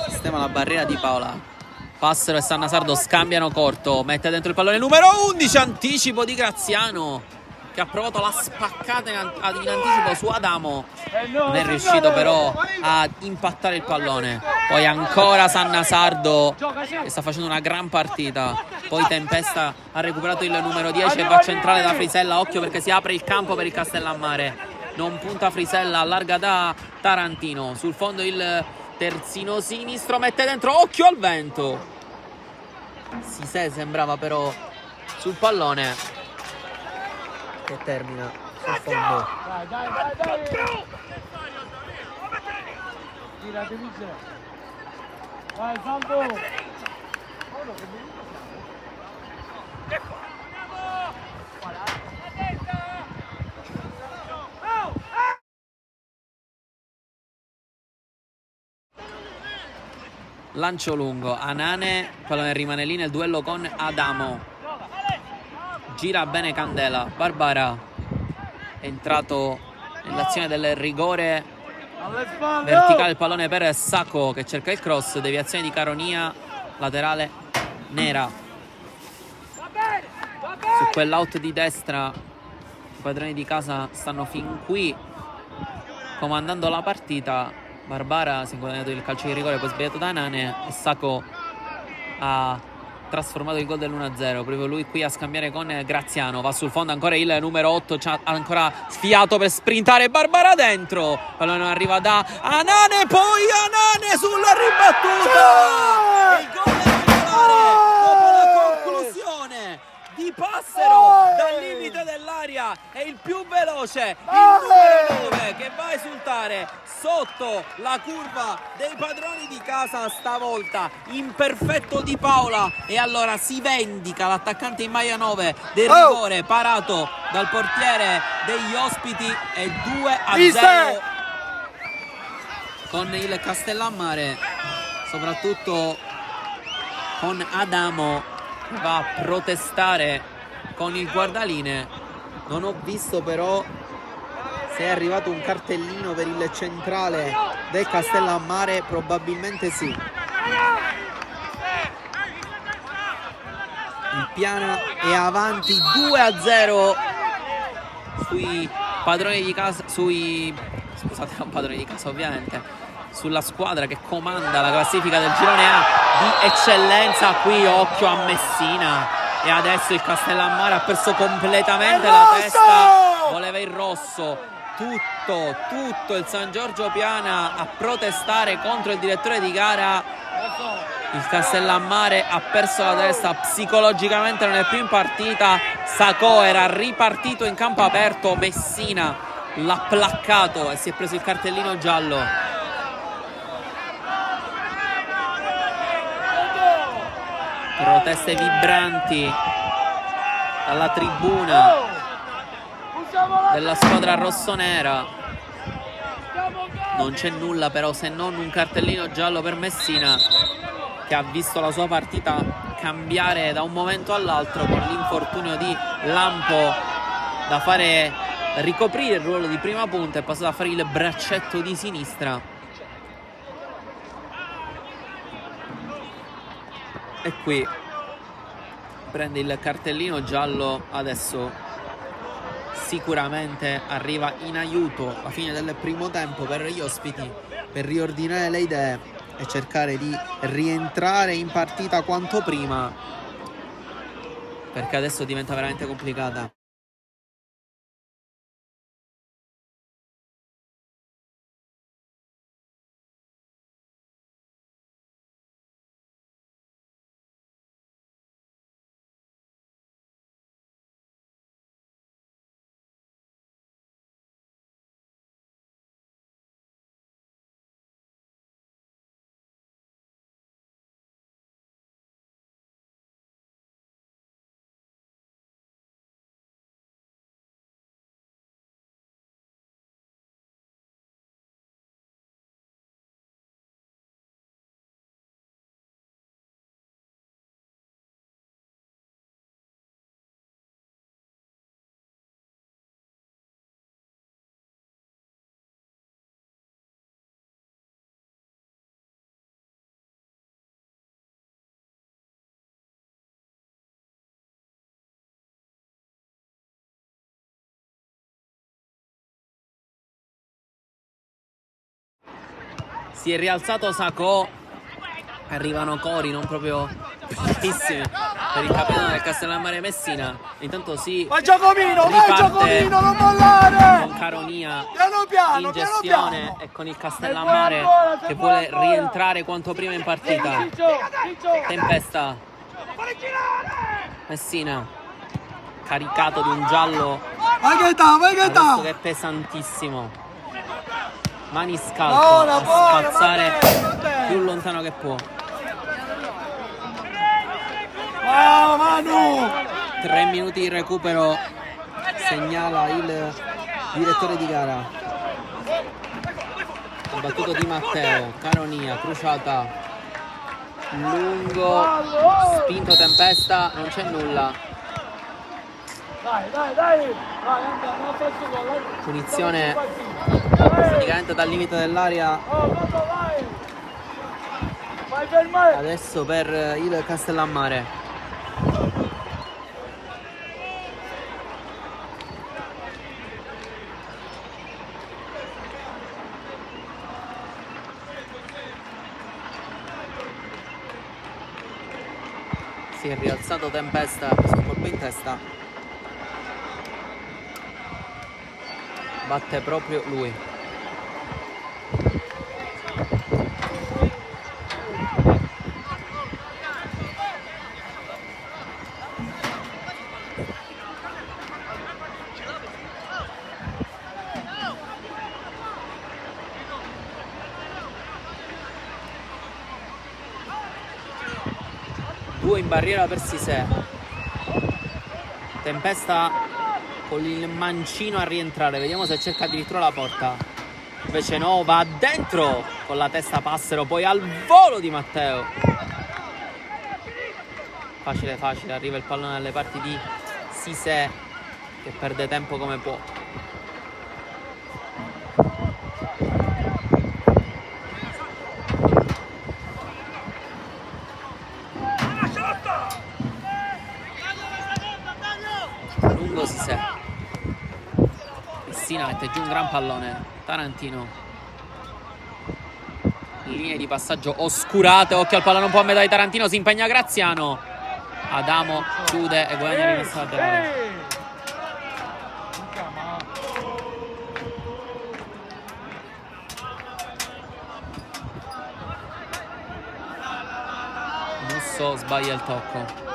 [SPEAKER 1] Sistema la barriera di Paola. Passero e Sannasardo scambiano corto, mette dentro il pallone numero 11, anticipo di Graziano che ha provato la spaccata in anticipo su Adamo, non è riuscito però a impattare il pallone. Poi ancora Sannasardo che sta facendo una gran partita, poi Tempesta ha recuperato il numero 10 e va a centrale da Frisella. Occhio perché si apre il campo per il Castellammare, non punta Frisella, allarga da Tarantino, sul fondo il terzino sinistro, mette dentro, occhio al vento. Sisè sembrava però sul pallone che termina sul fondo.
[SPEAKER 3] Dai. Tirate Michele. Vai, Salvo.
[SPEAKER 1] Lancio lungo, Anane, pallone rimane lì nel duello con Adamo. Gira bene Candela, Barbara è entrato nell'azione del rigore verticale, il pallone per Sacco che cerca il cross, deviazione di Caronia, laterale Nera. Su quell'out di destra padroni di casa stanno fin qui comandando la partita. Barbara si è guadagnato il calcio di rigore, poi sbagliato da Nane, e Sacco ha trasformato il gol dell'1-0. Proprio lui qui a scambiare con Graziano. Va sul fondo ancora il numero 8, c'ha ancora sfiato per sprintare. Barbara dentro, pallone arriva da Anane, poi Anane sulla ribattuta. Il gol è regolare dopo la conclusione di Passero dal limite dell'area. È il più veloce, il numero 9, che va a esultare sotto la curva dei padroni di casa, stavolta in perfetto Di Paola, e allora si vendica l'attaccante in maglia 9 del rigore parato dal portiere degli ospiti, e 2-0 con il Castellammare, soprattutto con Adamo che va a protestare con il guardaline. Non ho visto però se è arrivato un cartellino per il centrale del Castellammare, probabilmente sì. Il Piana è avanti 2-0 sui padroni di casa, scusate, non padroni di casa ovviamente, sulla squadra che comanda la classifica del girone A di eccellenza. Qui occhio a Messina, e adesso il Castellammare ha perso completamente la testa, voleva il rosso. Tutto il San Giorgio Piana a protestare contro il direttore di gara. Il Castellammare ha perso la testa, psicologicamente non è più in partita. Sacco era ripartito in campo aperto, Messina l'ha placcato e si è preso il cartellino giallo. Proteste vibranti dalla tribuna della squadra rossonera. Non c'è nulla però se non un cartellino giallo per Messina, che ha visto la sua partita cambiare da un momento all'altro, con l'infortunio di Lampo da fare ricoprire il ruolo di prima punta, è passato a fare il braccetto di sinistra. E qui prende il cartellino giallo. Adesso sicuramente arriva in aiuto la fine del primo tempo per gli ospiti, per riordinare le idee e cercare di rientrare in partita quanto prima, perché adesso diventa veramente complicata. Si è rialzato Sacco, arrivano cori non proprio bellissimi per il capitano del Castellammare Messina. Intanto
[SPEAKER 3] vai Giacomino, non mollare!
[SPEAKER 1] Con Caronia
[SPEAKER 3] piano,
[SPEAKER 1] in gestione e con il Castellammare che vuole rientrare quanto prima in partita. Tempesta, Messina caricato di un giallo adesso che è pesantissimo. Maniscalco a spazzare più lontano che può.
[SPEAKER 3] Manu!
[SPEAKER 1] 3 minuti di recupero, segnala il direttore di gara. Il battuto di Matteo, Caronia, crociata, lungo, spinto Tempesta, non c'è nulla.
[SPEAKER 3] Dai.
[SPEAKER 1] Punizione praticamente dal limite dell'area adesso per il Castellammare. Si è rialzato Tempesta, ha preso un colpo in testa. Batte proprio lui. Due in barriera per Sisè. Tempesta con il mancino a rientrare, vediamo se cerca addirittura la porta. Invece no, va dentro con la testa Passero, poi al volo di Matteo. Facile, arriva il pallone alle parti di Sisè, che perde tempo come può. Lungo Sisè. Messina mette giù un gran pallone. Tarantino. Linee di passaggio oscurate. Occhio al pallone un po' a metà di Tarantino. Si impegna Graziano. Adamo chiude e guadagna rimessa laterale. Musso sbaglia il tocco.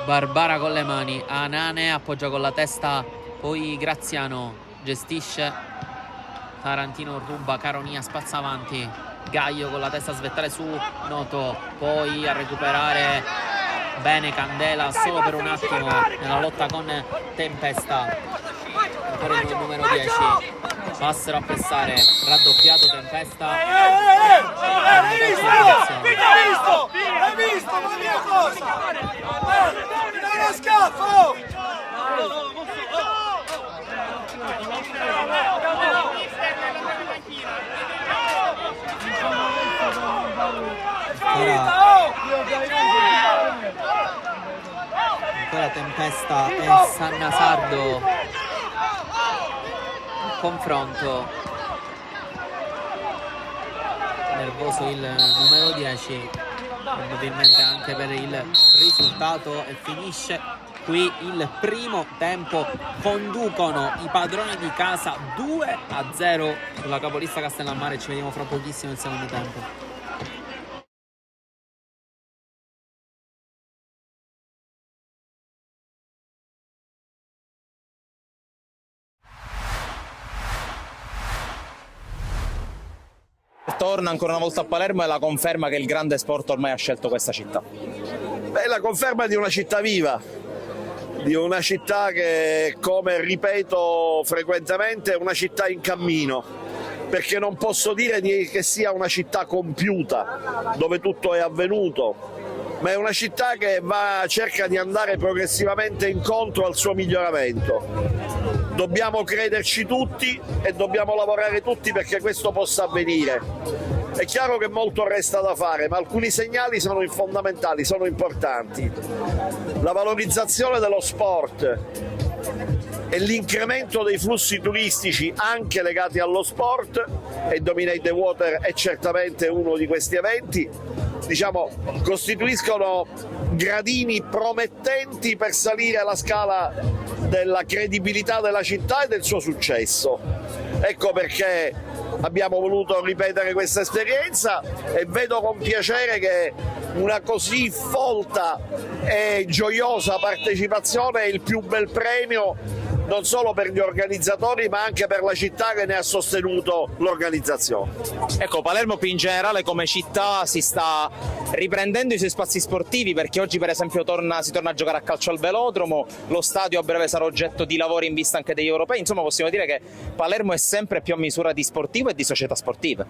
[SPEAKER 1] Barbara con le mani, Anane appoggia con la testa, poi Graziano gestisce, Tarantino ruba, Caronia spazza avanti, Gaio con la testa a svettare su Noto, poi a recuperare bene Candela solo per un attimo nella lotta con Tempesta. Ancora il numero 10, Passero a pressare, raddoppiato Tempesta.
[SPEAKER 3] Hai visto la mia cosa? Non lo scafo!
[SPEAKER 1] Ancora Tempesta e Sannasardo. Confronto. Nervoso il numero 10, probabilmente anche per il risultato, e finisce qui il primo tempo. Conducono i padroni di casa 2-0 sulla capolista Castellammare. Ci vediamo fra pochissimo il secondo tempo.
[SPEAKER 5] Torna ancora una volta a Palermo e la conferma che il grande sport ormai ha scelto questa città.
[SPEAKER 6] Beh, la conferma di una città viva, di una città che, come ripeto frequentemente, è una città in cammino, perché non posso dire che sia una città compiuta, dove tutto è avvenuto, ma è una città che cerca di andare progressivamente incontro al suo miglioramento. Dobbiamo crederci tutti e dobbiamo lavorare tutti perché questo possa avvenire. È chiaro che molto resta da fare, ma alcuni segnali sono fondamentali, sono importanti. La valorizzazione dello sport e l'incremento dei flussi turistici anche legati allo sport, e Dominate the Water è certamente uno di questi eventi, costituiscono gradini promettenti per salire la scala della credibilità della città e del suo successo. Ecco perché abbiamo voluto ripetere questa esperienza e vedo con piacere che una così folta e gioiosa partecipazione è il più bel premio non solo per gli organizzatori ma anche per la città che ne ha sostenuto l'organizzazione.
[SPEAKER 5] Ecco, Palermo più in generale come città si sta riprendendo i suoi spazi sportivi, perché oggi per esempio si torna a giocare a calcio al velodromo, lo stadio a breve sarà oggetto di lavori in vista anche degli europei. Insomma, possiamo dire che Palermo è sempre più a misura di sportivo e di società sportive.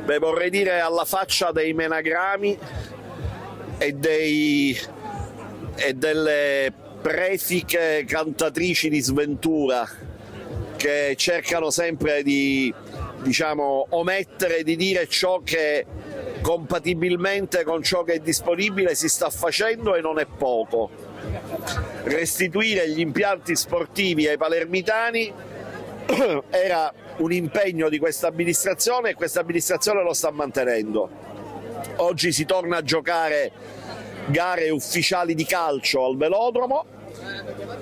[SPEAKER 6] Beh, vorrei dire alla faccia dei menagrami e delle prefiche cantatrici di sventura che cercano sempre di omettere di dire ciò che compatibilmente con ciò che è disponibile si sta facendo e non è poco. Restituire gli impianti sportivi ai palermitani era un impegno di questa amministrazione e questa amministrazione lo sta mantenendo. Oggi si torna a giocare gare ufficiali di calcio al velodromo.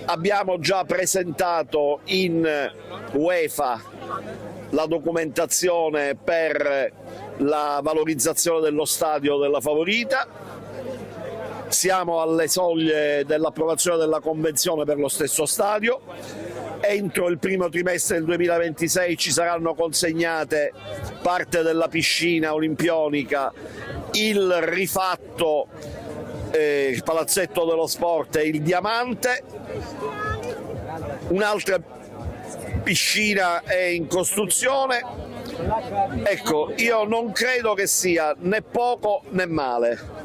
[SPEAKER 6] Abbiamo già presentato in UEFA la documentazione per la valorizzazione dello stadio della Favorita. Siamo alle soglie dell'approvazione della convenzione per lo stesso stadio. Entro il primo trimestre del 2026 ci saranno consegnate parte della piscina olimpionica, il rifatto il palazzetto dello sport e il diamante. Un'altra piscina è in costruzione. Ecco, io non credo che sia né poco né male.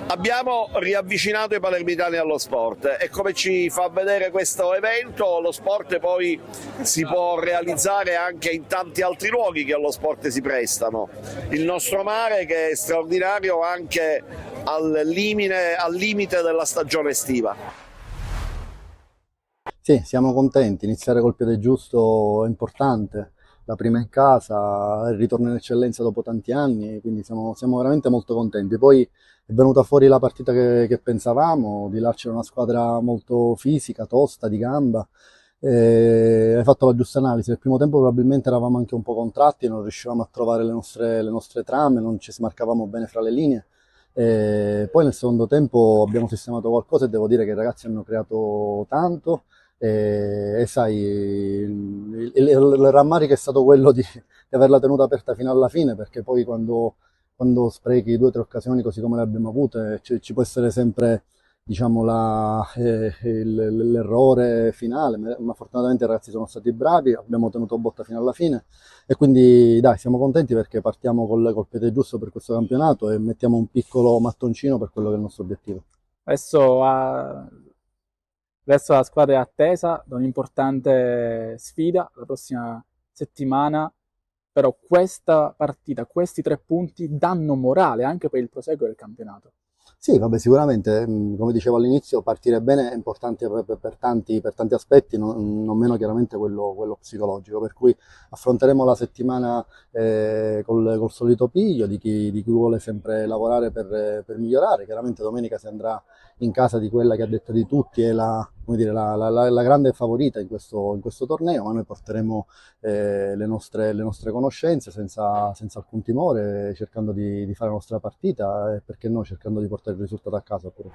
[SPEAKER 6] Abbiamo riavvicinato i palermitani allo sport e come ci fa vedere questo evento, lo sport poi si può realizzare anche in tanti altri luoghi che allo sport si prestano. Il nostro mare che è straordinario anche al limite della stagione estiva.
[SPEAKER 7] Sì, siamo contenti, iniziare col piede giusto è importante, la prima in casa, il ritorno in eccellenza dopo tanti anni, quindi siamo veramente molto contenti. Poi è venuta fuori la partita che pensavamo, di là c'era una squadra molto fisica, tosta, di gamba, hai fatto la giusta analisi. Nel primo tempo probabilmente eravamo anche un po' contratti, non riuscivamo a trovare le nostre trame, non ci smarcavamo bene fra le linee. Poi nel secondo tempo abbiamo sistemato qualcosa e devo dire che i ragazzi hanno creato tanto. E sai, il rammarico è stato quello di averla tenuta aperta fino alla fine, perché poi quando sprechi 2 o 3 occasioni così come le abbiamo avute, ci può essere sempre, diciamo, l'errore finale, ma fortunatamente i ragazzi sono stati bravi, abbiamo tenuto botta fino alla fine e quindi dai, siamo contenti perché partiamo col piede giusto per questo campionato e mettiamo un piccolo mattoncino per quello che è il nostro obiettivo.
[SPEAKER 8] Adesso la squadra è attesa da un'importante sfida la prossima settimana, però questa partita, questi 3 punti danno morale anche per il proseguo del campionato.
[SPEAKER 7] Sì, vabbè, sicuramente, come dicevo all'inizio, partire bene è importante per tanti aspetti, non meno chiaramente quello psicologico, per cui affronteremo la settimana col solito piglio di chi vuole sempre lavorare per migliorare. Chiaramente domenica si andrà in casa di quella che a detta di tutti è come dire, la grande favorita in questo torneo, ma noi porteremo le nostre conoscenze senza alcun timore, cercando di fare la nostra partita e perché no, cercando di portare il risultato a casa pure.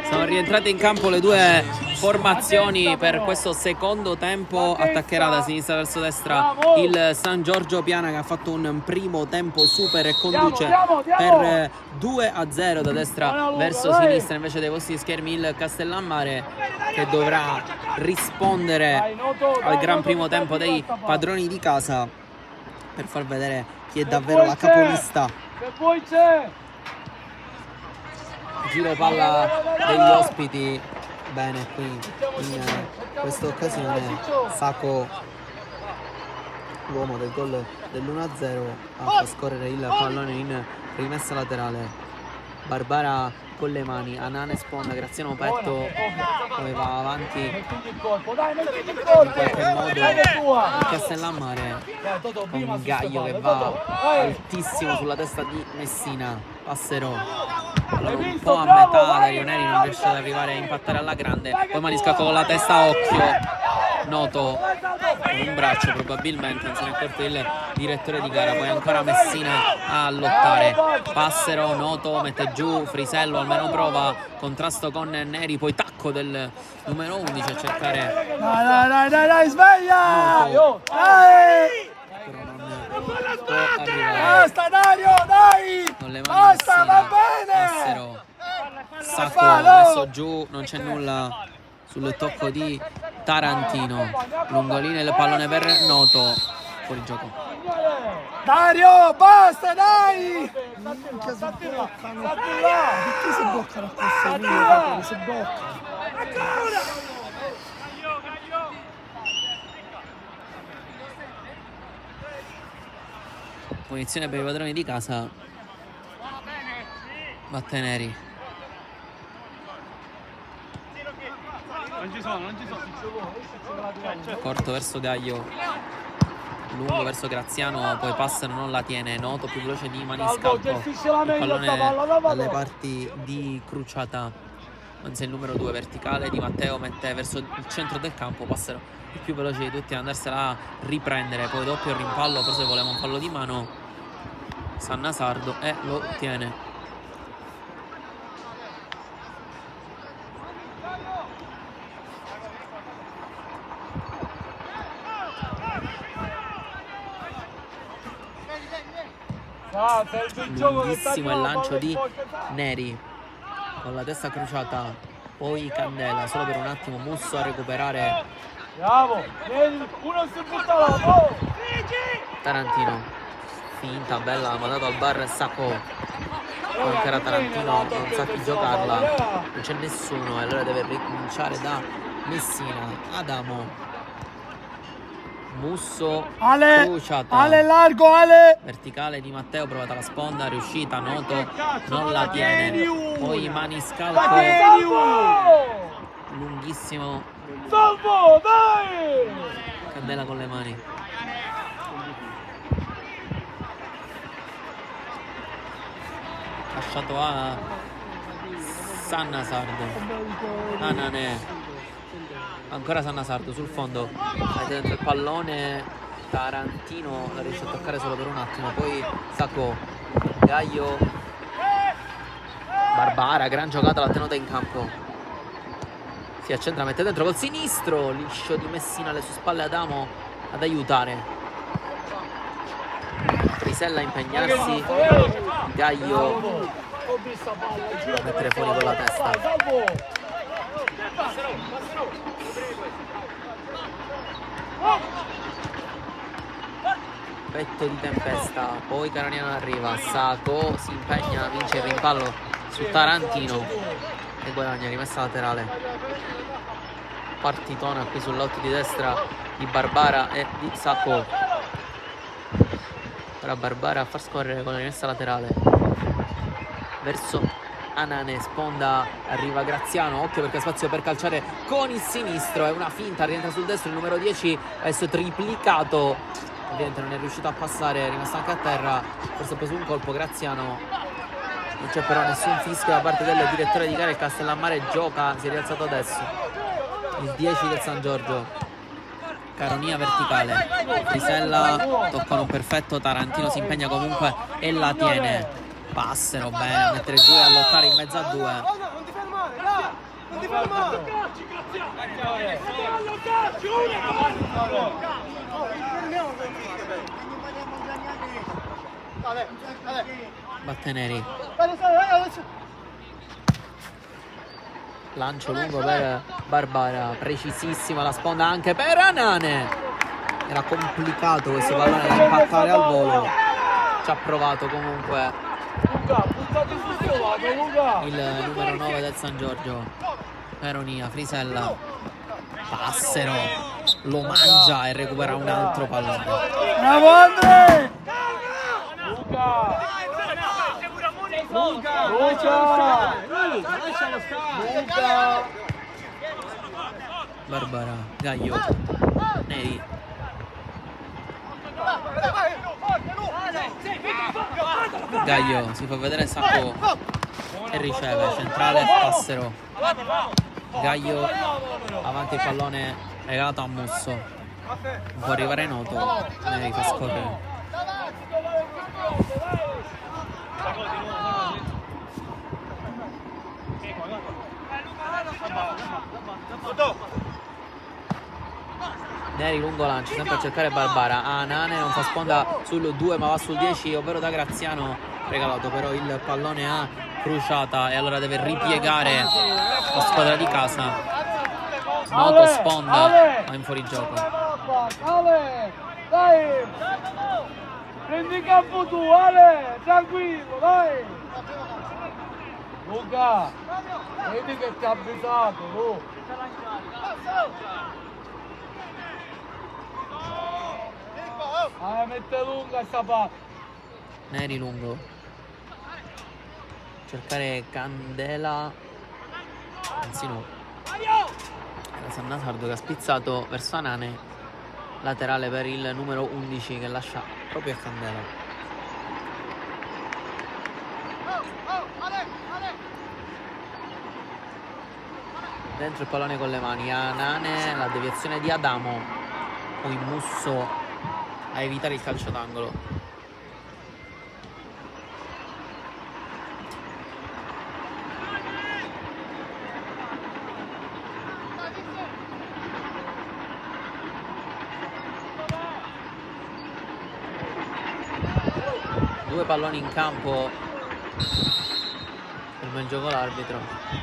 [SPEAKER 1] Sono rientrate in campo le due formazioni per questo secondo tempo. Attaccherà da sinistra verso destra il San Giorgio Piana, che ha fatto un primo tempo super e conduce per 2-0 da destra verso sinistra. Invece dei vostri schermi il Castellammare, che dovrà rispondere al gran primo tempo dei padroni di casa per far vedere chi è davvero la capolista. Giro palla degli ospiti. Bene, qui in questa occasione Sacco, l'uomo del gol dell'1-0, a far scorrere il pallone in rimessa laterale. Barbara con le mani, Anane sponda, Graziano Petto poi va avanti in qualche modo il Castellammare con Gaio che va altissimo sulla testa di Messina. Passero un po' a metà, Dario Neri non riesce ad arrivare a impattare alla grande, poi Manisca con la testa, occhio, Noto con un braccio probabilmente, non se ne è accorto il direttore di gara. Poi ancora Messina a lottare, Passero, Noto mette giù, Frisello almeno prova, contrasto con Neri, poi tacco del numero 11 a cercare
[SPEAKER 3] Dai, sveglia!
[SPEAKER 1] però non può arrivare.
[SPEAKER 3] Basta Dario, dai!
[SPEAKER 1] Con le mani
[SPEAKER 3] Basta,
[SPEAKER 1] Messina,
[SPEAKER 3] va bene!
[SPEAKER 1] Passero, Sacco messo giù, non c'è nulla sul tocco di Tarantino. Lungolino, il pallone per Noto, fuori gioco.
[SPEAKER 3] Dario, basta, dai! Minchia, si bloccano. Perché si bloccano a questo video? Si bloccano.
[SPEAKER 1] Punizione per i padroni di casa. Batte Neri. Corto verso Gaio, lungo verso Graziano, poi Passero non la tiene, Noto più veloce di Maniscalco, il pallone dalle parti di Cruciata, anzi il numero 2 verticale di Matteo mette verso il centro del campo. Passero il più veloce di tutti ad andarsela a riprendere, poi doppio rimpallo, forse voleva un fallo di mano Sannasardo e lo ottiene. Lunghissimo il lancio di Neri con la testa Cruciata, poi Candela, solo per un attimo Musso a recuperare. Tarantino, finta bella, mandato al bar Sacco, ancora Tarantino non sa chi giocarla, non c'è nessuno e allora deve ricominciare da Messina. Adamo, Musso, Cruciata,
[SPEAKER 3] Ale largo, Ale!
[SPEAKER 1] verticale di Matteo, provata la sponda, riuscita, Noto non la tiene, poi Maniscalco, lunghissimo,
[SPEAKER 3] Salvo, dai!
[SPEAKER 1] Candela con le mani, lasciato a Sannasardo, Anane, ancora Sannasardo sul fondo, mette dentro il pallone, Tarantino la riesce a toccare solo per un attimo, poi Sacco, Gaio, Barbara, gran giocata, l'ha tenuta in campo, si accentra, mette dentro col sinistro, liscio di Messina alle sue spalle, Adamo ad aiutare, Frisella a impegnarsi, Gaio a mettere fuori con la testa. Petto di tempesta, poi Caroniano arriva, Sacco si impegna, vince il rimpallo su Tarantino e guadagna rimessa laterale. Partitona qui sull'out di destra di Barbara e di Sacco. Ora Barbara a far scorrere con la rimessa laterale verso Anane, sponda, arriva Graziano, occhio perché ha spazio per calciare con il sinistro, è una finta, rientra sul destro il numero 10, adesso triplicato, ovviamente non è riuscito a passare, è rimasto anche a terra, forse ha preso un colpo Graziano, non c'è però nessun fischio da parte del direttore di gara, il Castellammare gioca, si è rialzato adesso, il 10 del San Giorgio. Caronia verticale, Frisella tocca un perfetto, Tarantino si impegna comunque e la tiene. Passero bene a mettere giù e a lottare in mezzo a due. Batteneri. Lancio lungo per Barbara, precisissima la sponda anche per Anane. Era complicato questo pallone da impattare al volo. Ci ha provato comunque il numero 9 del San Giorgio. Peronia, Frisella, Passero, lo mangia e recupera un altro pallone.
[SPEAKER 3] Bravo Andre! Luca!
[SPEAKER 1] Barbara, Gaio, Neri. Gaio si fa vedere Sacco e riceve, centrale Passero. Gaio avanti il pallone regalato a Musso. Non può arrivare Noto, Neri fa scorrere. Neri lungo lancio, sempre a cercare Barbara. Anane non fa sponda sul 2 ma va sul 10, ovvero da Graziano. Regalato però il pallone a Cruciata e allora deve ripiegare la squadra di casa. Noto sponda ma in fuorigioco.
[SPEAKER 3] Ale, dai! Prendi il campo tu, Ale! Tranquillo, dai! Luca! Vedi che ti ha abitato, tu! Mette lunga sta parte!
[SPEAKER 1] Neri lungo. Cercare Candela. Anzi no. Era Sannasardo che ha spizzato verso Anane. Laterale per il numero 11 che lascia proprio a Candela. Dentro il pallone con le mani. Anane, la deviazione di Adamo. Poi Musso a evitare il calcio d'angolo. Due palloni in campo. Ferma il gioco l'arbitro.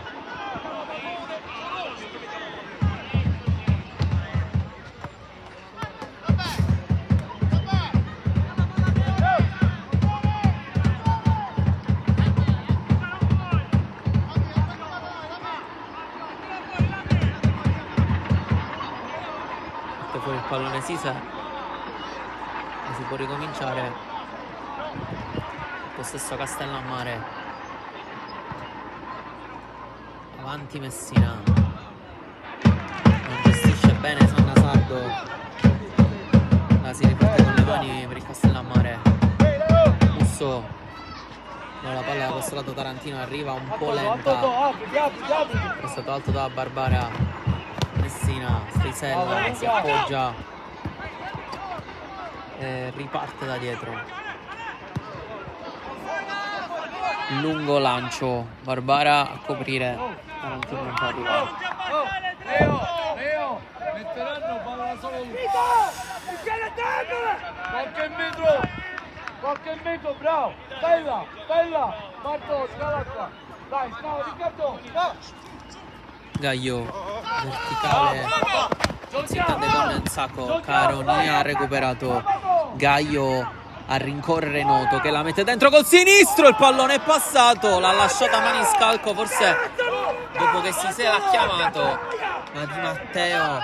[SPEAKER 1] Fuori il pallone Sisa e si può ricominciare. Possesso Castellammare, avanti Messina, non gestisce bene Sannasardo, la si riparte con le mani per il Castellammare. Musso, no, la palla verso lato Tarantino, arriva un po' lenta, è stato alto da Barbara. Messina, Strisella si appoggia e riparte da dietro. Lungo lancio, Barbara a coprire. Tarantino non può arrivare.
[SPEAKER 3] Leo, metteranno palla solo lui. Qualche metro, bravo. Bella, Marco, scala qua. Dai, scala, Riccardo.
[SPEAKER 1] Gaio, verticale, si attende con il sacco. Caronia ha recuperato. Gaio a rincorrere Noto che la mette dentro col sinistro, il pallone è passato, l'ha lasciata Maniscalco, forse dopo che si l'ha chiamato, ma Di Matteo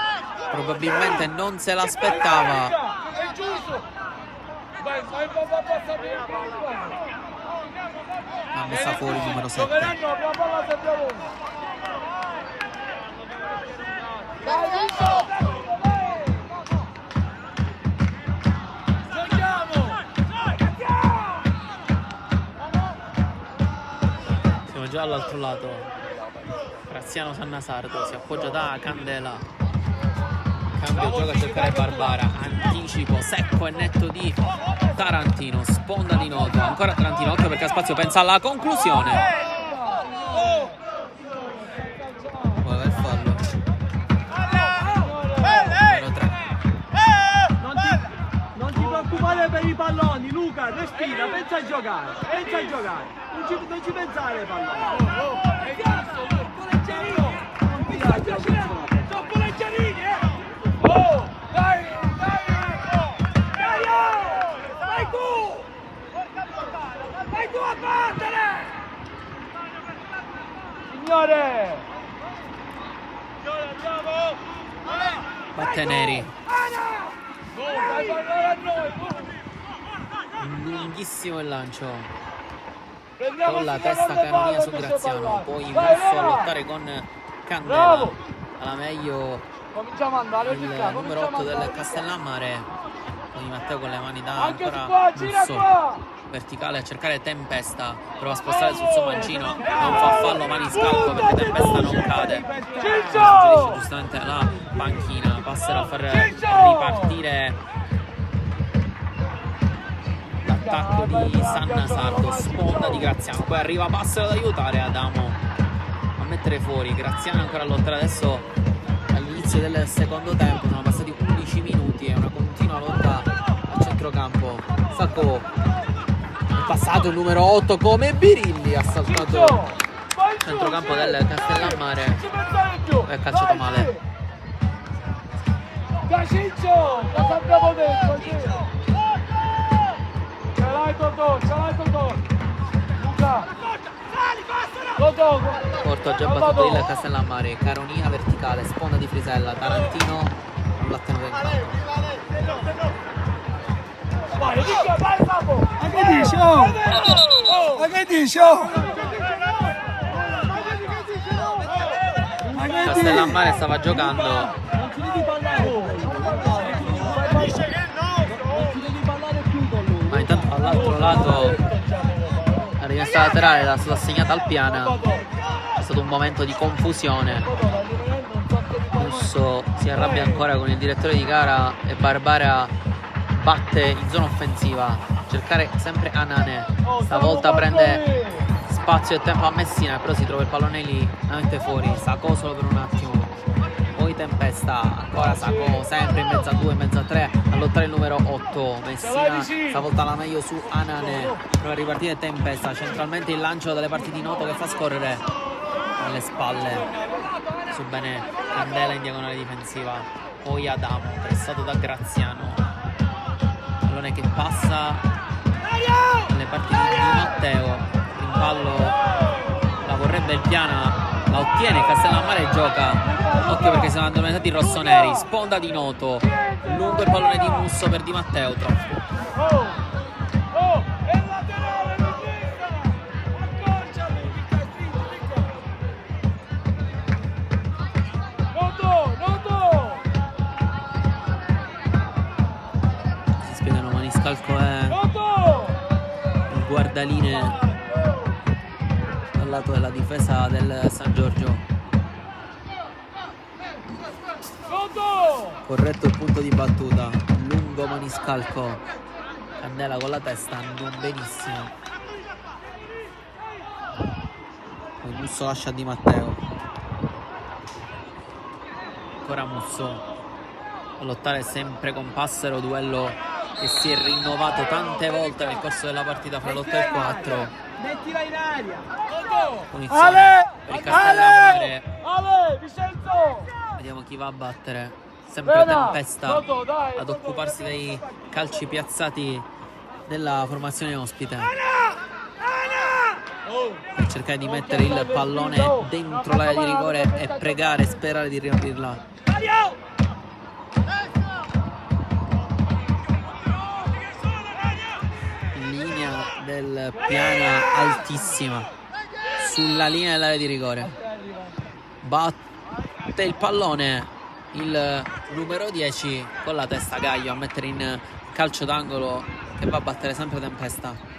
[SPEAKER 1] probabilmente non se l'aspettava. Ha messa fuori il numero 7. Siamo già all'altro lato. Graziano Sannasardo si appoggia da Candela. Cambio gioco a cercare Barbara. Anticipo secco e netto di Tarantino. Sponda di Noto. Ancora Tarantino. Occhio perché Spazio pensa alla conclusione. Poi
[SPEAKER 3] Spina, pensa a giocare, non ci pensare pallone. Troppo leggerini, oh, dai, vai tu a battere! Signore!
[SPEAKER 1] Batte Neri. Lunghissimo il lancio. Con la testa Caronia su Graziano. Poi Musso a lottare con Candela. Alla meglio il numero 8 del Castellammare. Poi Matteo con le mani da ancora Musso. Verticale a cercare Tempesta, prova a spostare sul suo mancino, non fa fallo, maniscalco perché Tempesta non cade. Suggerisce giustamente la panchina. Passero a far ripartire l'attacco di Sanna Sardo, sponda di Graziano, poi arriva Passero ad aiutare Adamo a mettere fuori. Graziano ancora a lottare adesso all'inizio del secondo tempo, sono passati 11 minuti, è una continua lotta a centrocampo. Sacco passato il numero 8 come Birilli, ha saltato il centrocampo del Castellammare e ha calciato male.
[SPEAKER 3] Dai Ciccio, lo sappiamo dentro, ce l'hai Totò, Luca, Totò.
[SPEAKER 1] Porto ha già battuto il Castellammare. Caronia verticale, sponda di Frisella, Tarantino non l'ha tenuto in campo.
[SPEAKER 3] Vai, Capo! Ma che dici? Ma che dici?
[SPEAKER 1] Castellammare stava giocando. Ma intanto dall'altro lato la rimessa laterale era stata assegnata al Piana. È stato un momento di confusione. Musso si arrabbia ancora con il direttore di gara e Barbara batte in zona offensiva, cercare sempre Anane, stavolta prende spazio e tempo a Messina, però si trova il pallone lì, veramente fuori, Sacco solo per un attimo, poi Tempesta, ancora Sacco, sempre in mezzo a 2, in mezzo a 3, a lottare il numero 8, Messina, stavolta la meglio su Anane, prova a ripartire Tempesta, centralmente il lancio dalle parti di Noto che fa scorrere alle spalle, su bene Candela in diagonale difensiva, poi Adamo, pressato da Graziano, che passa alle parti di Matteo, in ballo la vorrebbe il Piana, la ottiene Castellammare e gioca. Occhio perché sono addormentati i rossoneri, sponda di Noto, lungo il pallone di Musso per Di Matteo, troppo. Maniscalco è il guardaline dal lato della difesa del San Giorgio. Corretto il punto di battuta, lungo Maniscalco, Candela con la testa, non benissimo. Poi Musso lascia Di Matteo, ancora Musso a lottare sempre con Passero, duello che si è rinnovato tante volte nel corso della partita fra l'8 e il 4.
[SPEAKER 3] Mettila in aria!
[SPEAKER 1] Punizione per il Castellammare.
[SPEAKER 3] Vincenzo!
[SPEAKER 1] Vediamo chi va a battere. Sempre Tempesta ad occuparsi dei calci piazzati della formazione ospite, per cercare di mettere il pallone dentro l'area di rigore e pregare e sperare di riaprirla. Del Piana altissima sulla linea dell'area di rigore, batte il pallone il numero 10 con la testa Gaglio a mettere in calcio d'angolo, che va a battere sempre Tempesta.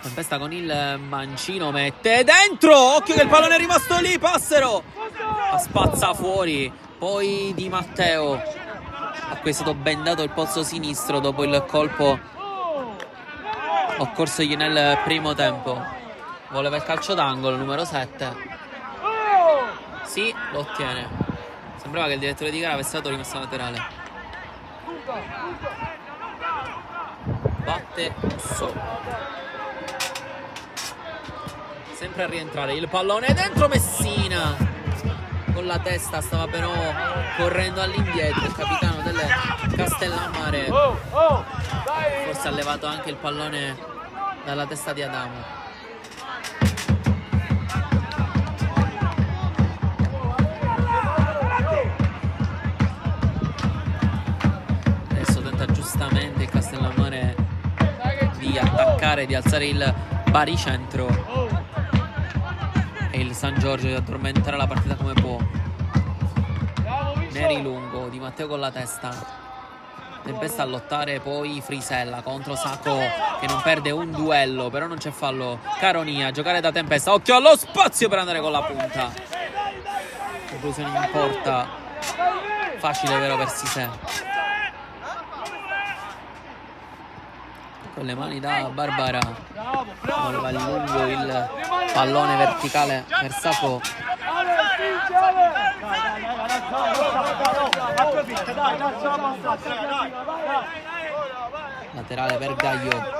[SPEAKER 1] Tempesta con il mancino mette dentro, occhio che il pallone è rimasto lì, Passero la spazza fuori, poi Di Matteo a cui è stato bendato il polso sinistro dopo il colpo occorsogli nel primo tempo. voleva il calcio d'angolo, numero 7. Sì, lo ottiene. Sembrava che il direttore di gara avesse dato rimessa laterale. Batte Musso. Sempre a rientrare il pallone dentro Messina. Con la testa stava però correndo all'indietro il capitano del Castellammare. Forse ha levato anche il pallone dalla testa di Adamo. Adesso tenta giustamente il Castellammare di attaccare, di alzare il baricentro, e il San Giorgio di addormentare la partita come può. Neri lungo, Di Matteo con la testa, Tempesta a lottare, poi Frisella contro Sacco che non perde un duello, però non c'è fallo. Caronia, giocare da Tempesta, occhio allo spazio per andare con la punta. Conclusione in porta, facile vero per Sisè. Con le mani da Barbara, voleva il lungo il pallone verticale per Sacco. Laterale per Gaio,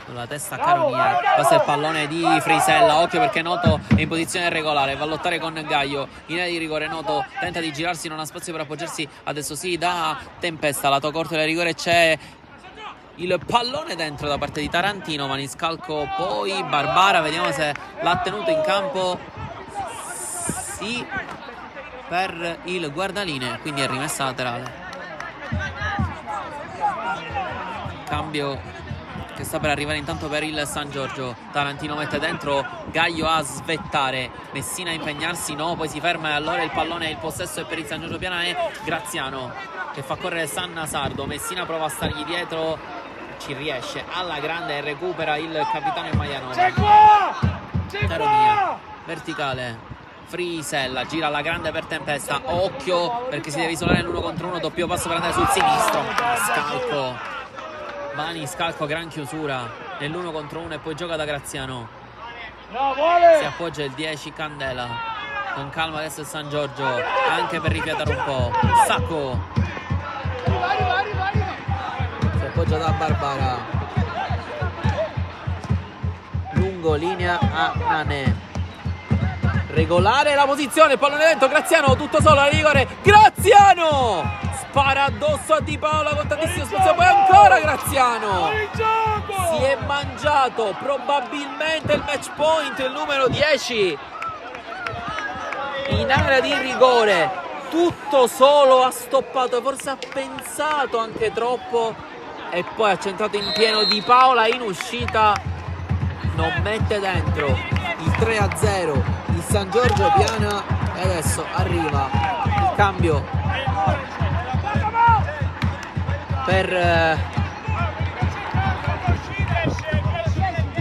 [SPEAKER 1] con la testa Caronia, passa il pallone di Frisella, occhio perché Noto è in posizione regolare, va a lottare con Gaio in area di rigore. Noto tenta di girarsi, non ha spazio per appoggiarsi, adesso sì da Tempesta, lato corto del rigore c'è il pallone dentro da parte di Tarantino, maniscalco poi Barbara, vediamo se l'ha tenuto in campo. Sì, per il guardaline, quindi è rimessa laterale. Cambio che sta per arrivare intanto per il San Giorgio. Tarantino mette dentro, Gaio a svettare, Messina a impegnarsi, no, poi si ferma e allora il pallone e il possesso è per il San Giorgio Piana e Graziano che fa correre Sanna Sardo. Messina prova a stargli dietro, ci riesce alla grande e recupera il capitano in maglia 9. Caronia, verticale, Frisella gira alla grande per Tempesta, occhio perché si deve isolare l'uno contro uno, doppio passo per andare sul sinistro, Maniscalco, gran chiusura nell'uno contro uno e poi gioca da Graziano, si appoggia il 10 Candela, con calma adesso il San Giorgio anche per rifiatare un po'. Sacco si appoggia da Barbara, lungo linea a Nane, regolare la posizione, pallone dentro, Graziano tutto solo a rigore, Graziano spara addosso a Di Paola con tantissimo spazio, poi ancora Graziano, si è mangiato probabilmente il match point, il numero 10 in area di rigore, tutto solo, ha stoppato, forse ha pensato anche troppo e poi ha centrato in pieno Di Paola in uscita, non mette dentro il 3-0 il San Giorgio Piana. E adesso arriva il cambio per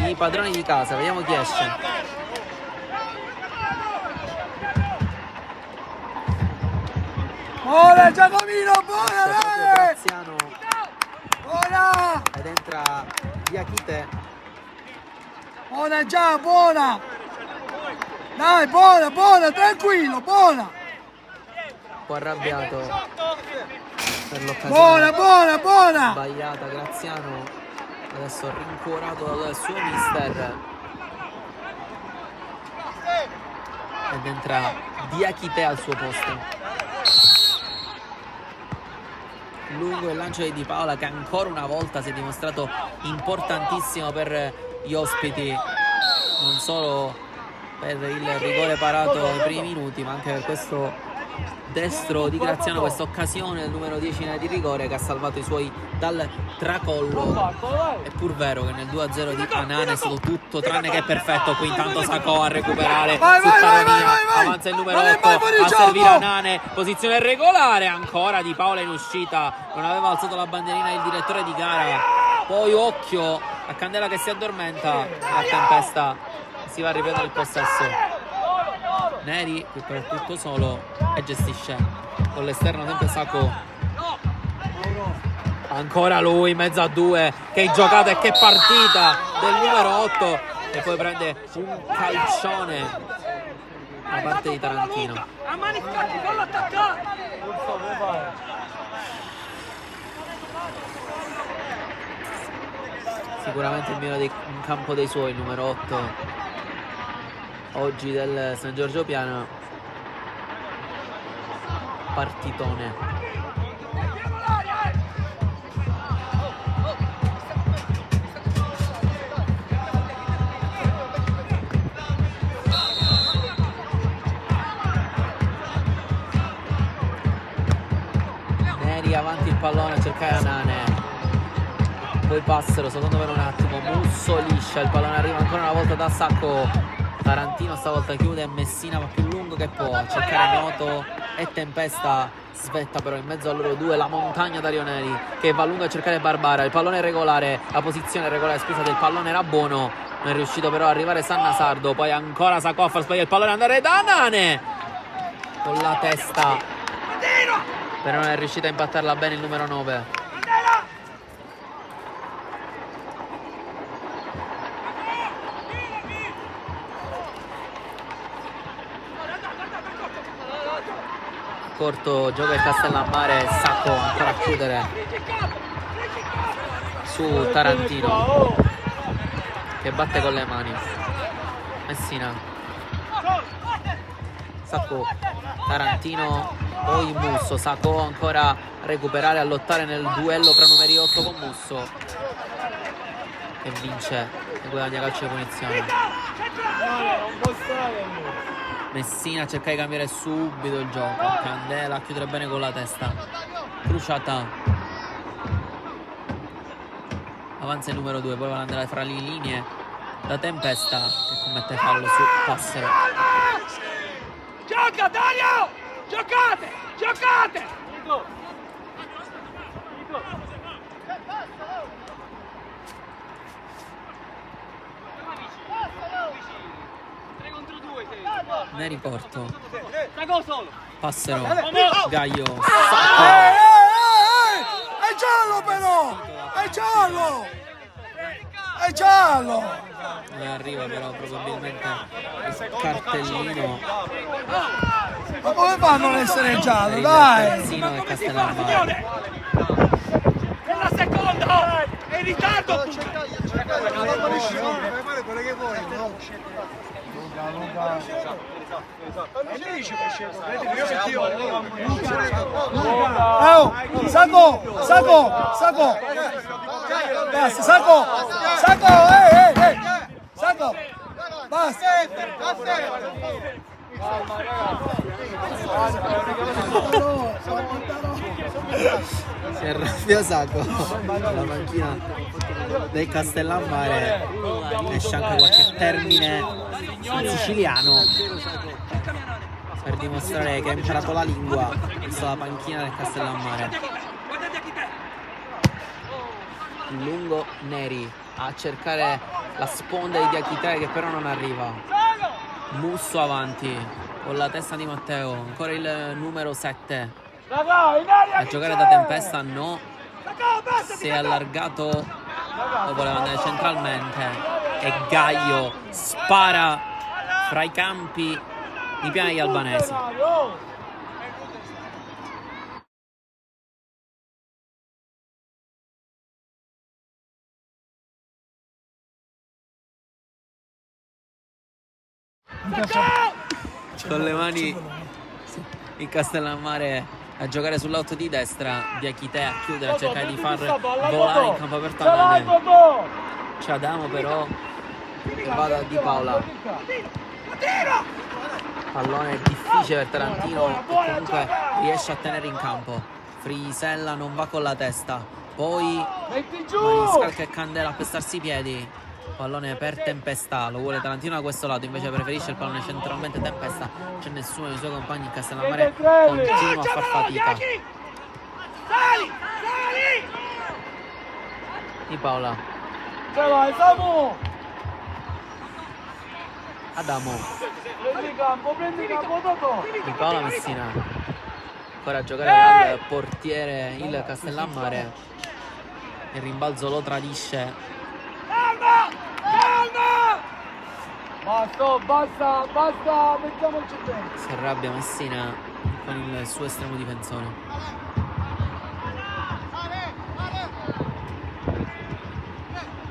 [SPEAKER 1] i padroni di casa, vediamo chi esce.
[SPEAKER 3] Buona Giacomino, buona!
[SPEAKER 1] Graziano,
[SPEAKER 3] Buona!
[SPEAKER 1] ed entra Diachite.
[SPEAKER 3] Buona già, buona! Dai, buona, buona, tranquillo, buona!
[SPEAKER 1] Un po' arrabbiato per l'occasione
[SPEAKER 3] Buona, buona, buona!
[SPEAKER 1] sbagliata Graziano, adesso rincuorato dal suo mister, ed entra Diachite al suo posto. Lungo il lancio di Paola che ancora una volta si è dimostrato importantissimo per gli ospiti, non solo per il rigore parato nei primi minuti ma anche per questo destro di Graziano, questa occasione del numero 10 di rigore che ha salvato i suoi dal tracollo. È pur vero che nel 2-0 di Anane è stato tutto tranne che perfetto. Qui intanto Sacco a recuperare su Caronia, avanza il numero 8 a servire Anane, posizione regolare ancora Di Paola in uscita, non aveva alzato la bandierina il direttore di gara, poi occhio a Candela che si addormenta, a Tempesta si va a riprendere il possesso. Neri qui per tutto solo e gestisce con l'esterno sempre Sacco Ancora lui in mezzo a due. Che giocata e che partita del numero 8. E poi prende un calcione da parte di Tarantino. Sicuramente il mio in campo dei suoi, il numero 8 oggi del San Giorgio Piana. Partitone. Neri avanti il pallone a cercare Anane. Poi Passero secondo per un attimo. Musso liscia, il pallone arriva ancora una volta da Sacco. Tarantino stavolta chiude e Messina va più lungo che può a cercare Noto e Tempesta. Svetta però in mezzo a loro due la montagna da Rioneri che va lungo a cercare Barbara. Il pallone è regolare, la posizione è regolare, scusate, il pallone era buono, non è riuscito però ad arrivare Sanna Sardo. Poi ancora Sacco a far sbagliare il pallone, andare da Nane con la testa, però non è riuscito a impattarla bene il numero 9. Corto gioca il Castellammare, Sacco ancora a chiudere su Tarantino che batte con le mani. Messina, Sacco, Tarantino, poi Musso. Sacco ancora a recuperare, a lottare nel duello tra numeri 8 con Musso e vince e guadagna calcio di punizione. Messina cerca di cambiare subito il gioco. Candela a chiudere bene con la testa. Crociata. Avanza il numero 2. Poi va ad andare fra le linee da Tempesta che commette fallo su Passero.
[SPEAKER 3] Gioca Dario! Giocate! Giocate!
[SPEAKER 1] Neri Porto. Passero. Gaio.
[SPEAKER 3] È giallo però! È giallo! È giallo!
[SPEAKER 1] Non arriva però probabilmente il cartellino.
[SPEAKER 3] Ma come fa a non essere giallo? Dai!
[SPEAKER 1] Terzino e Castellammare.
[SPEAKER 3] Nella seconda! È in ritardo! Sacco! Basta, Sacco! Sacco! Basta!
[SPEAKER 1] Si arrabbia Sacco. La panchina del Castellammare esce anche qualche termine in siciliano per dimostrare che ha imparato la lingua. Questa è la panchina del Castellammare. Lungo Neri a cercare la sponda di Diachite che però non arriva. Musso avanti con la testa di Matteo, ancora il numero 7 a giocare da Tempesta. No, si è allargato, lo voleva andare centralmente e Gaio spara fra i campi di Piana degli Albanesi. Con le mani il Castellammare a giocare sull'auto di destra, Diachite a chiudere, a cercare di far volare in campo aperto Anane. C'è Adamo però che va da Di Paola. Pallone difficile per Tarantino che comunque riesce a tenere in campo. Frisella non va con la testa, poi Maniscalco e Candela a pestarsi i piedi. Pallone per Tempesta, lo vuole Tarantino da questo lato, invece preferisce il pallone centralmente Tempesta. C'è nessuno dei suoi compagni, il Castellammare continua a far fatica. Di Paola. Adamo. Di Paola Messina. Ancora a giocare al portiere il Castellammare. il rimbalzo lo tradisce.
[SPEAKER 3] Basta, mettiamoci dentro.
[SPEAKER 1] Si arrabbia Messina con il suo estremo difensore.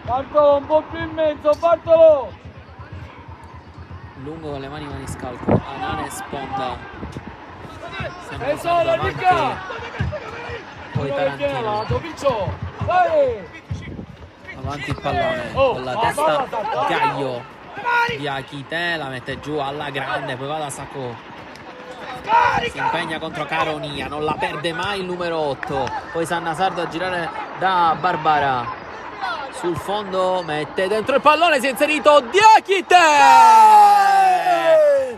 [SPEAKER 3] Bartolo, un po' più in mezzo, Bartolo!
[SPEAKER 1] Lungo con le mani Maniscalco, Anane sponda. Sembra
[SPEAKER 3] E solo,
[SPEAKER 1] avanti.
[SPEAKER 3] Ricca!
[SPEAKER 1] Poi Tarantino.
[SPEAKER 3] Piccio! Vai!
[SPEAKER 1] Avanti il pallone
[SPEAKER 3] Oh,
[SPEAKER 1] con la
[SPEAKER 3] va,
[SPEAKER 1] testa
[SPEAKER 3] va,
[SPEAKER 1] Gaio di Akite, la mette giù alla grande, poi va da Sacco, si impegna contro Caronia, non la perde mai il numero 8, poi Sanna Sardo a girare da Barbara sul fondo, mette dentro il pallone, si è inserito Diakite,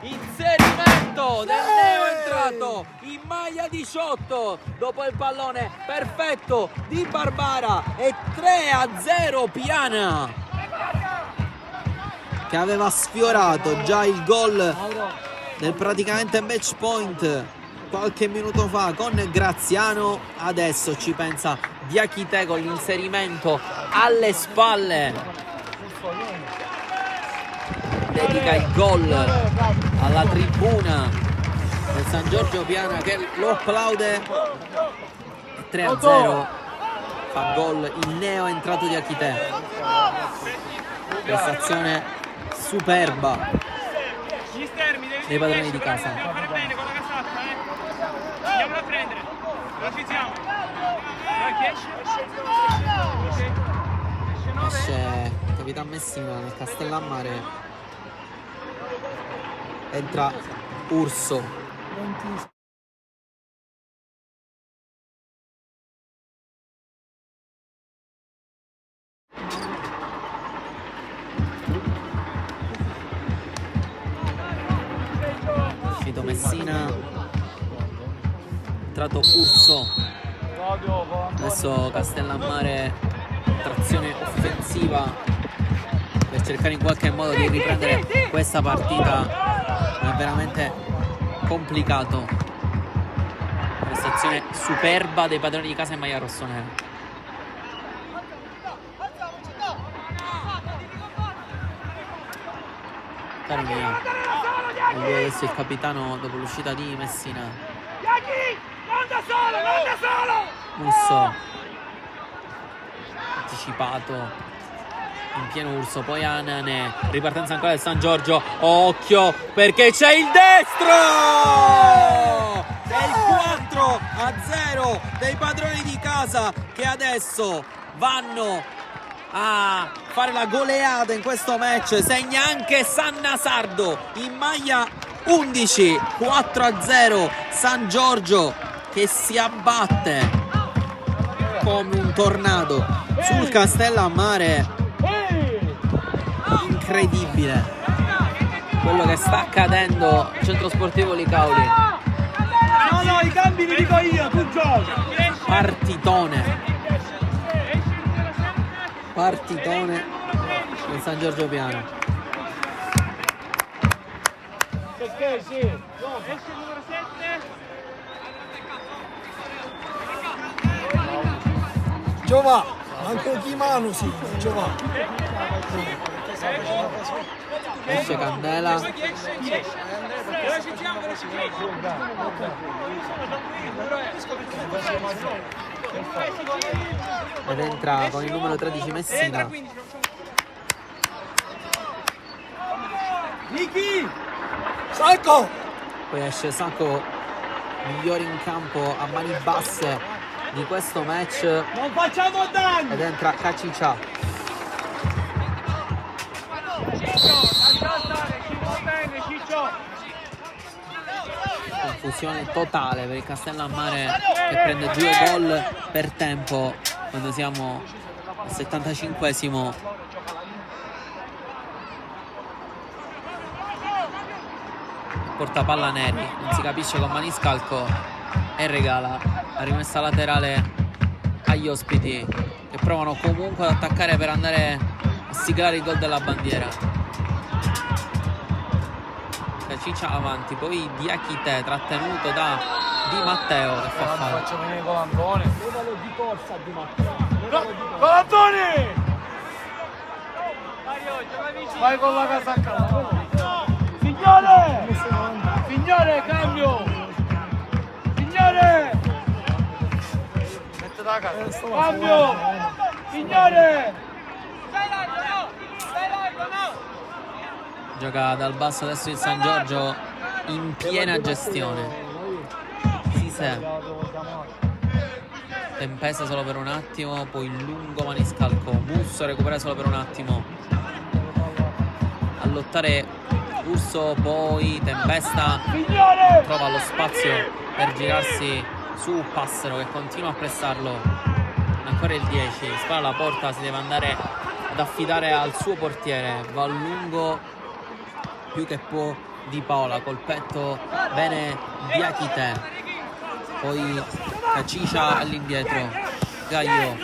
[SPEAKER 1] inserimento del neo entrato in maglia 18 dopo il pallone perfetto di Barbara e 3-0 Piana, che aveva sfiorato già il gol del praticamente match point qualche minuto fa con Graziano. Adesso ci pensa Diakite con l'inserimento alle spalle, dedica il gol alla tribuna del San Giorgio Piana che lo applaude. 3-0, fa gol il neo entrato Diakite, prestazione superba dei padroni di casa.
[SPEAKER 9] Andiamo a prendere, lo fissiamo.
[SPEAKER 1] Esce Capitan Messina nel Castellammare, entra Urso. Uscito Messina, entrato Urso. Adesso Castellammare, trazione offensiva per cercare in qualche modo di riprendere questa partita, ma è veramente complicato. Prestazione superba dei padroni di casa in maglia rossonera. Caronia, e lui adesso il capitano dopo l'uscita di Messina. Urso anticipato in pieno Urso, poi Anane, ripartenza ancora del San Giorgio, occhio perché c'è il destro, è il 4-0 dei padroni di casa che adesso vanno a fare la goleada in questo match. Segna anche Sanna Sardo in maglia 11, 4-0 San Giorgio che si abbatte come un tornado sul Castellammare. Incredibile quello che sta accadendo al centro sportivo Licauli.
[SPEAKER 3] No, i cambi li dico io, tu giochi.
[SPEAKER 1] Partitone del San Giorgio Piano.
[SPEAKER 3] Perché sì?
[SPEAKER 9] Esce il numero 7.
[SPEAKER 3] Giova, anche chi mano sì, Giova.
[SPEAKER 1] Esce Candela. Ed entra con il numero 13 Messina.
[SPEAKER 3] Niki! Sacco!
[SPEAKER 1] Poi esce Sacco, migliore in campo a mani basse di questo match.
[SPEAKER 3] Non facciamo danni!
[SPEAKER 1] Ed entra Caciccia. Confusione totale per il Castellammare che prende 2 gol per tempo quando siamo al 75esimo. Porta palla Neri, non si capisce con Maniscalco e regala la rimessa laterale agli ospiti che provano comunque ad attaccare per andare a siglare il gol della bandiera. Ciccia avanti, poi Diakite trattenuto da Di Matteo che fa fare.
[SPEAKER 3] Faccio venire con l'Antone. Di corsa Di Matteo. Antoni! Vai con la casacca! Signore! Signore, cambio! Signore! Cambio! Signore!
[SPEAKER 1] Gioca dal basso adesso il San Giorgio in piena gestione. Sisè Tempesta solo per un attimo, poi lungo maniscalco. Musso recupera solo per un attimo. A lottare Urso, poi Tempesta trova lo spazio per girarsi su Passero che continua a pressarlo. Ancora il 10, spara la porta, si deve andare ad affidare al suo portiere. Va a lungo più che può Di Paola, col petto bene Diachite. Poi Cacicia all'indietro, Gaio,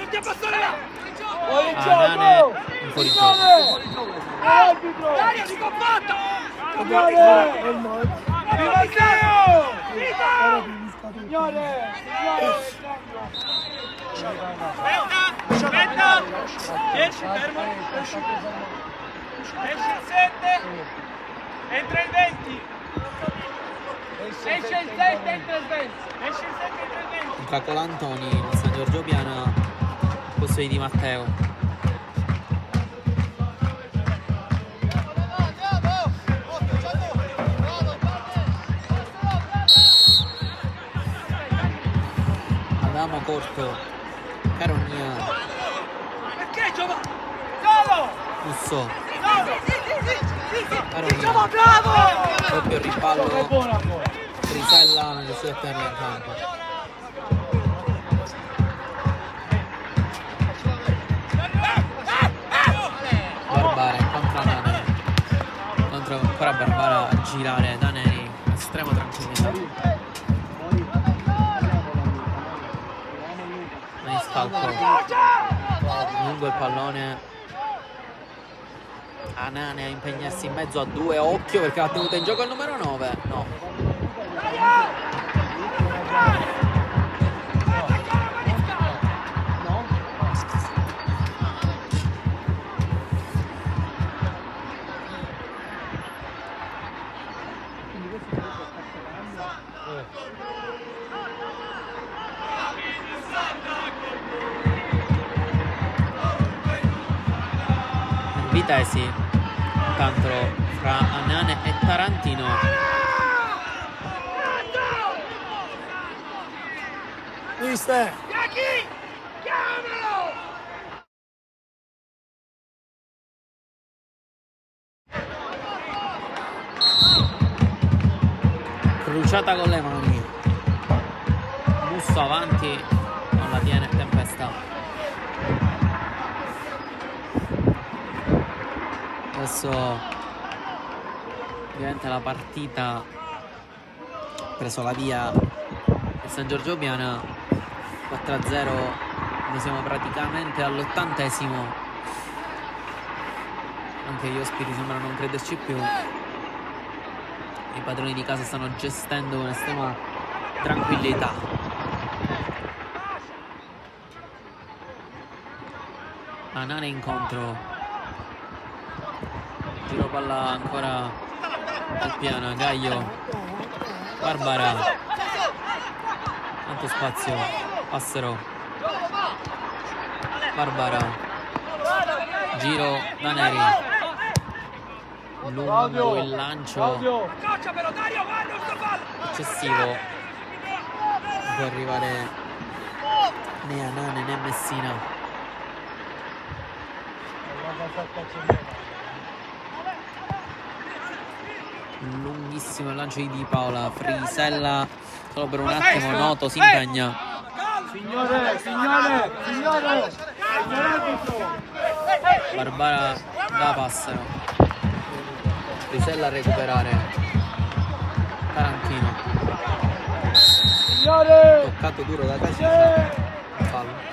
[SPEAKER 1] Anane in fuorigioco.
[SPEAKER 9] Aspetta! 10, fermo! Esce il 7, entra il 20. Esce il 7, entra il 20. Esce il 7, entra il 20.
[SPEAKER 1] Entra Colantoni, il San Giorgio Piana, posto di Di Matteo. Adamo corto, Caronia,
[SPEAKER 3] Perché gioca?
[SPEAKER 1] Musso,
[SPEAKER 3] Bravo, bravo!
[SPEAKER 1] doppio rimpallo, Frisella nelle sue terre in campo. Barbara contro Nane, contro ancora Barbara a girare da Neri, estrema tranquillità. Maniscalco, lungo il pallone. Anane a impegnarsi in mezzo a due, occhio perché ha tenuto in gioco il numero 9. No. Vitesi, tanto fra Anane e Tarantino.
[SPEAKER 3] Mister!
[SPEAKER 1] Cruciata con le mani. Musso avanti, non la tiene Tempesta. Adesso diventa la partita, preso la via il San Giorgio Piana, 4-0, noi siamo praticamente all'80°. Anche gli ospiti sembrano non crederci più. I padroni di casa stanno gestendo con estrema tranquillità. Anane incontro. Giro palla ancora al Piana, Gaio, Barbara, tanto spazio, Passero, Barbara, giro da Neri, lungo il lancio eccessivo, non può arrivare né Anane né Messina. Lunghissimo il lancio di Di Paola, Frisella solo per un attimo, Noto si impegna.
[SPEAKER 3] Signore!
[SPEAKER 1] Barbara da Passero, Frisella a recuperare, Tarantino, toccato duro da Cacicia, fallo.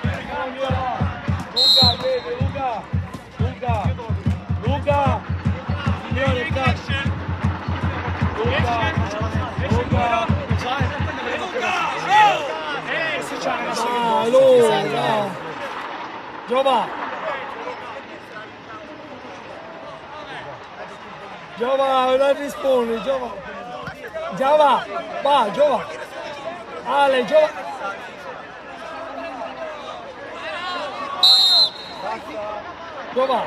[SPEAKER 3] Luca! Signore, calcio! Giova! Giova, non rispondi, Giova! Giova! Va, Giova! Ale, Giova! Giova!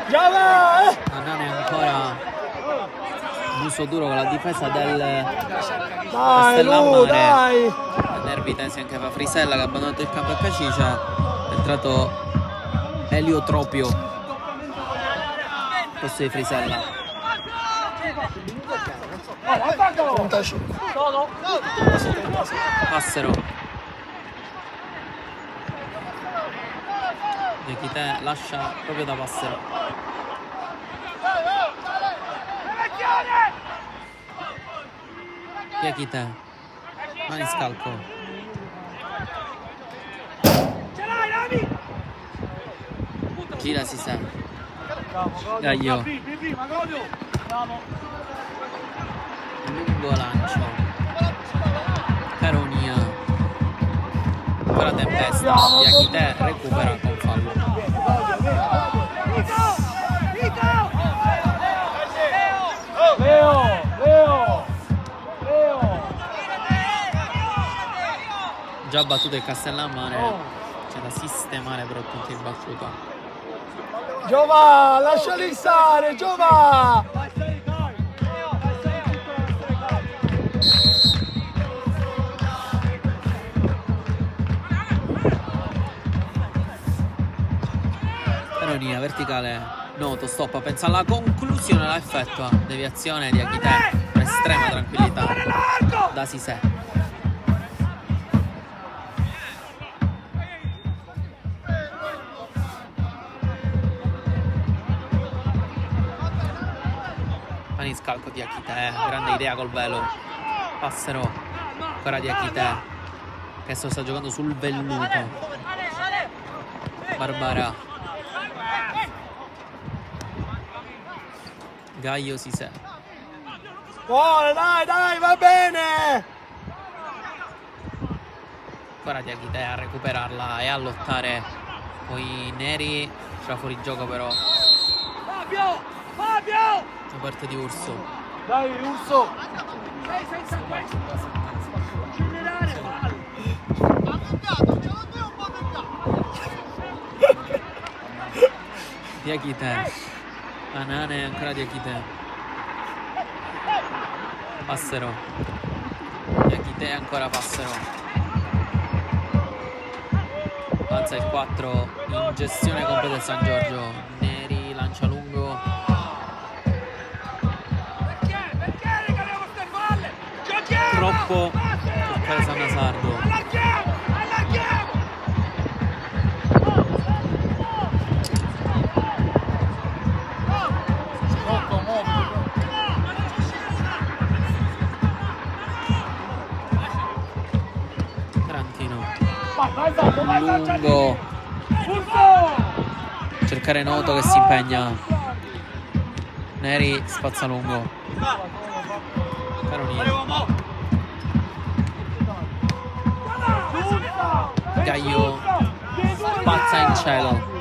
[SPEAKER 3] Giova!
[SPEAKER 1] Anane ancora muso duro con la difesa del
[SPEAKER 3] Dai,
[SPEAKER 1] Castellammare.
[SPEAKER 3] dai!
[SPEAKER 1] Nervi tesi anche fa Frisella che ha abbandonato il campo a Cacicia. È entrato Eliotropio al posto di Frisella. Passero. Diachite lascia proprio da Passero. Diachite. Maniscalco. Gira si sa. Gaglio. Lungo lancio. Caronia. Ancora tempesta. Diachite recupera con fallo. Già battuto il Castellammare. C'è da sistemare però punti in battuta.
[SPEAKER 3] Giova, lasciali stare, Giova!
[SPEAKER 1] Caronia, verticale, noto, stoppa, pensa alla conclusione, la effettua. Deviazione di Achite, con estrema tranquillità da Sisè. Maniscalco di Achite, grande idea col velo. Passero, ancora di Achite, che adesso sta giocando sul velluto. Barbara. Gaglio Sisè.
[SPEAKER 3] Buona, dai, va bene!
[SPEAKER 1] Ancora di Achite a recuperarla e a lottare. Poi Neri c'era fuori gioco però.
[SPEAKER 9] Fabio!
[SPEAKER 1] Da parte di Urso.
[SPEAKER 3] Dai, Urso!
[SPEAKER 1] Di Achite. Anane ancora di Achite. Passero. Di Achite ancora Passero. Avanza il 4 in gestione completa del San Giorgio. Neri lancia lungo. Troppo per Sannasardo. Tarantino lungo, cercare Noto che si impegna. Neri spazza lungo. Caronia. Gaglio spazza in cielo.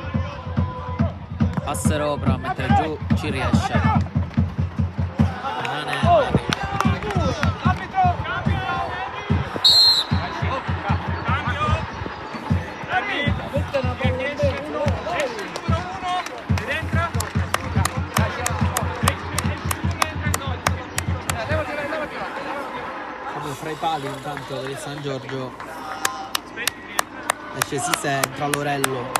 [SPEAKER 1] Passero però a mettere giù ci riesce. Anane arriva. Proprio fra i pali intanto del San Giorgio esce Sisè, entra Lorello.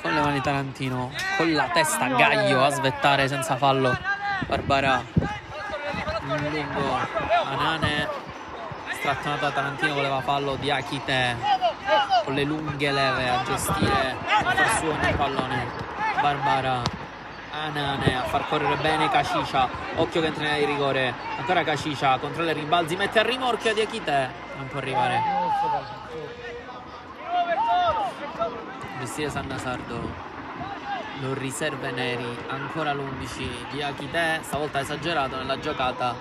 [SPEAKER 1] Con le mani Tarantino, con la testa Gaglio a svettare senza fallo. Barbara lungo, Anane strattonato da Tarantino, voleva fallo di Achite con le lunghe leve a gestire a far suo nel pallone. Barbara, Anane a far correre bene Cacicia, occhio che entra in area di rigore, ancora Cacicia, controlla i rimbalzi, mette a rimorchio di Achite, non può arrivare. gestire Sannasardo, lo riserva Neri, ancora l'11 di Akite, stavolta esagerato nella giocata.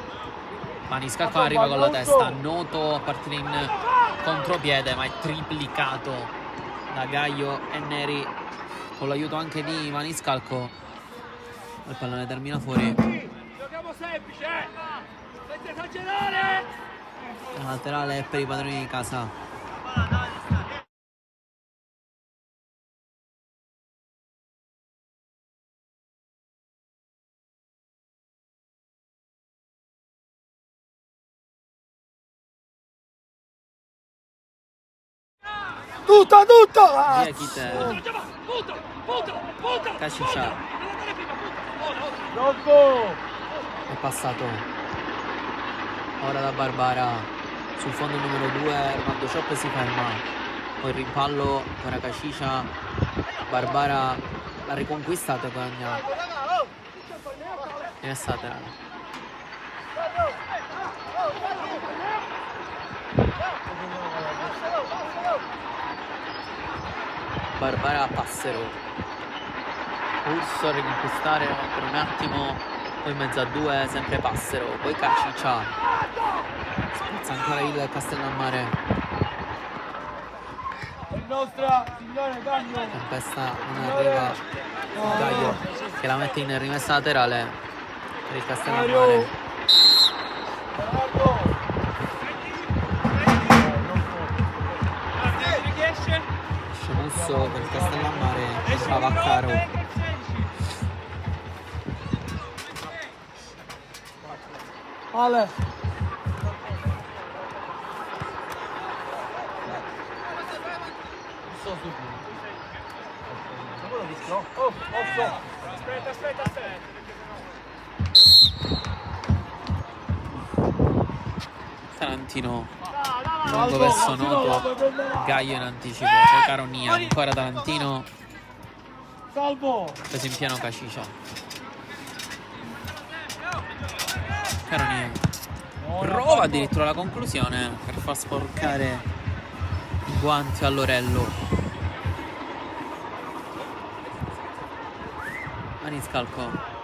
[SPEAKER 1] Maniscalco arriva con la testa, Noto a partire in contropiede, ma è triplicato da Gaio e Neri con l'aiuto anche di Maniscalco. Il pallone termina fuori.
[SPEAKER 9] Giochiamo semplice, senza esagerare.
[SPEAKER 1] La laterale è per i padroni di casa.
[SPEAKER 3] Tutto!
[SPEAKER 1] Via Kite. Kashica. È passato. Ora da Barbara. Sul fondo numero 2 Ronaldo Ciop si ferma. Poi il rimpallo. Ora Kashica. Barbara l'ha riconquistato e guadagna. E è Satera. Barbara Passero. Urso a riconquistare per un attimo, poi in mezzo a 2 sempre Passero, poi Kashica. Spezza ancora il Castellammare. Tempesta non arriva. Gaio che la mette in rimessa laterale per il Castellammare. Per il Castellammare entra Vaccaro.
[SPEAKER 3] Ale.
[SPEAKER 9] Aspetta.
[SPEAKER 1] Tarantino lungo verso Noto, Gaio in anticipo, poi Caronia, ancora Tarantino,
[SPEAKER 3] Salvo.
[SPEAKER 1] preso in pieno Kashica. Caronia prova addirittura la conclusione per far sporcare i guanti a Lorello. Maniscalco.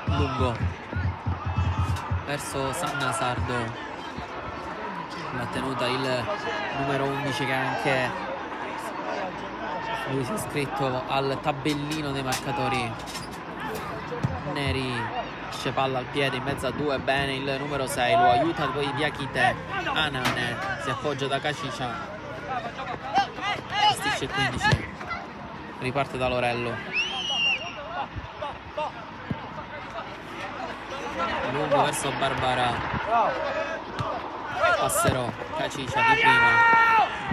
[SPEAKER 1] Lungo verso Sannasardo, l'ha tenuta il numero 11 che anche lui si è iscritto al tabellino dei marcatori. Neri esce palla al piede in mezzo a 2, bene il numero 6, lo aiuta poi Diakite. Anane si appoggia da Kashica, gestisce il 15, riparte da Lorello. Lungo verso Barbara. Passero Kashica di prima.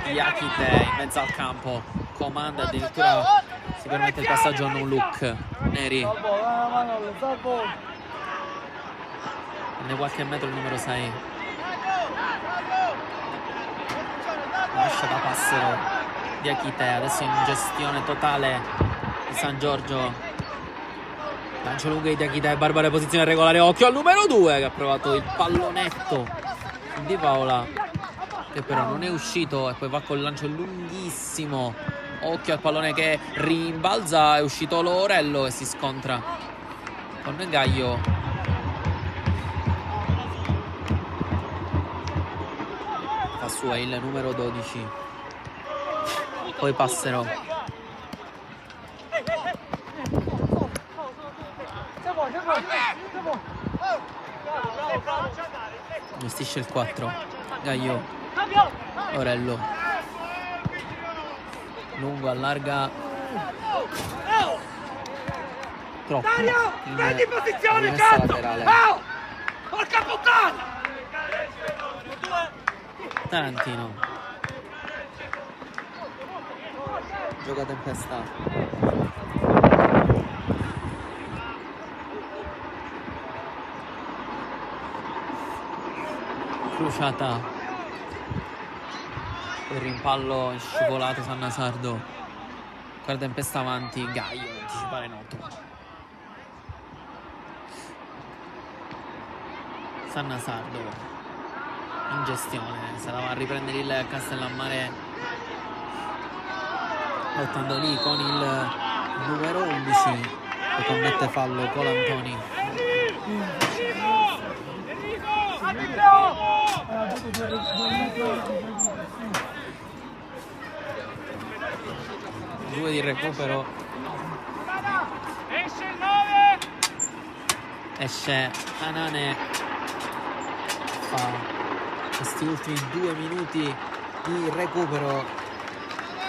[SPEAKER 1] Diakite in mezzo al campo. Comanda, addirittura si permette il passaggio a un look. Neri. Prende qualche metro il numero 6. Lascia da Passero. Diakite adesso in gestione totale di San Giorgio. Lancio lungo di Diakite e Barbara, posizione regolare, occhio al numero 2 che ha provato il pallonetto di Paola, che però non è uscito, e poi va col lancio lunghissimo. Occhio al pallone che rimbalza, è uscito Lorello e si scontra con Gaio. Fa sua il numero 12. Poi Passero. Gestisce il 4. Gaio. Lorello. Lungo, allarga. Troppo.
[SPEAKER 9] Prendi posizione,
[SPEAKER 1] rimessa
[SPEAKER 9] cazzo!
[SPEAKER 1] laterale.
[SPEAKER 9] Porca puttana!
[SPEAKER 1] Tarantino. Gioca tempesta. Crociata. Il rimpallo è scivolato Sannasardo. Ancora tempesta avanti. Gaio anticipare Noto. Sannasardo. in gestione, se la va a riprendere il Castellammare, lottando lì con il numero 11 che commette fallo Colantoni. Due di recupero, esce Anane, fa questi ultimi 2 minuti di recupero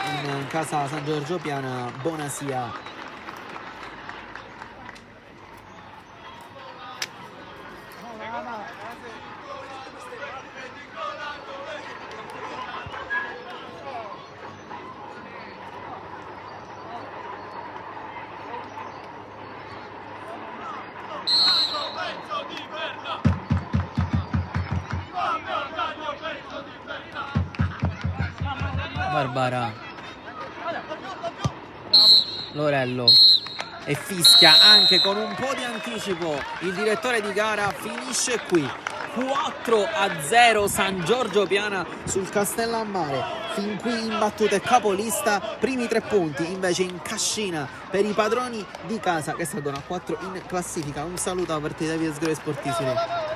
[SPEAKER 1] in casa San Giorgio Piana. Bonasia Barbara, Lorello, e fischia anche con un po' di anticipo il direttore di gara. Finisce qui 4-0 San Giorgio Piana sul Castellammare, fin qui imbattuto e capolista. Primi 3 punti invece in cascina per i padroni di casa che salgono a 4 in classifica. Un saluto a partita via Sgore Sportivi.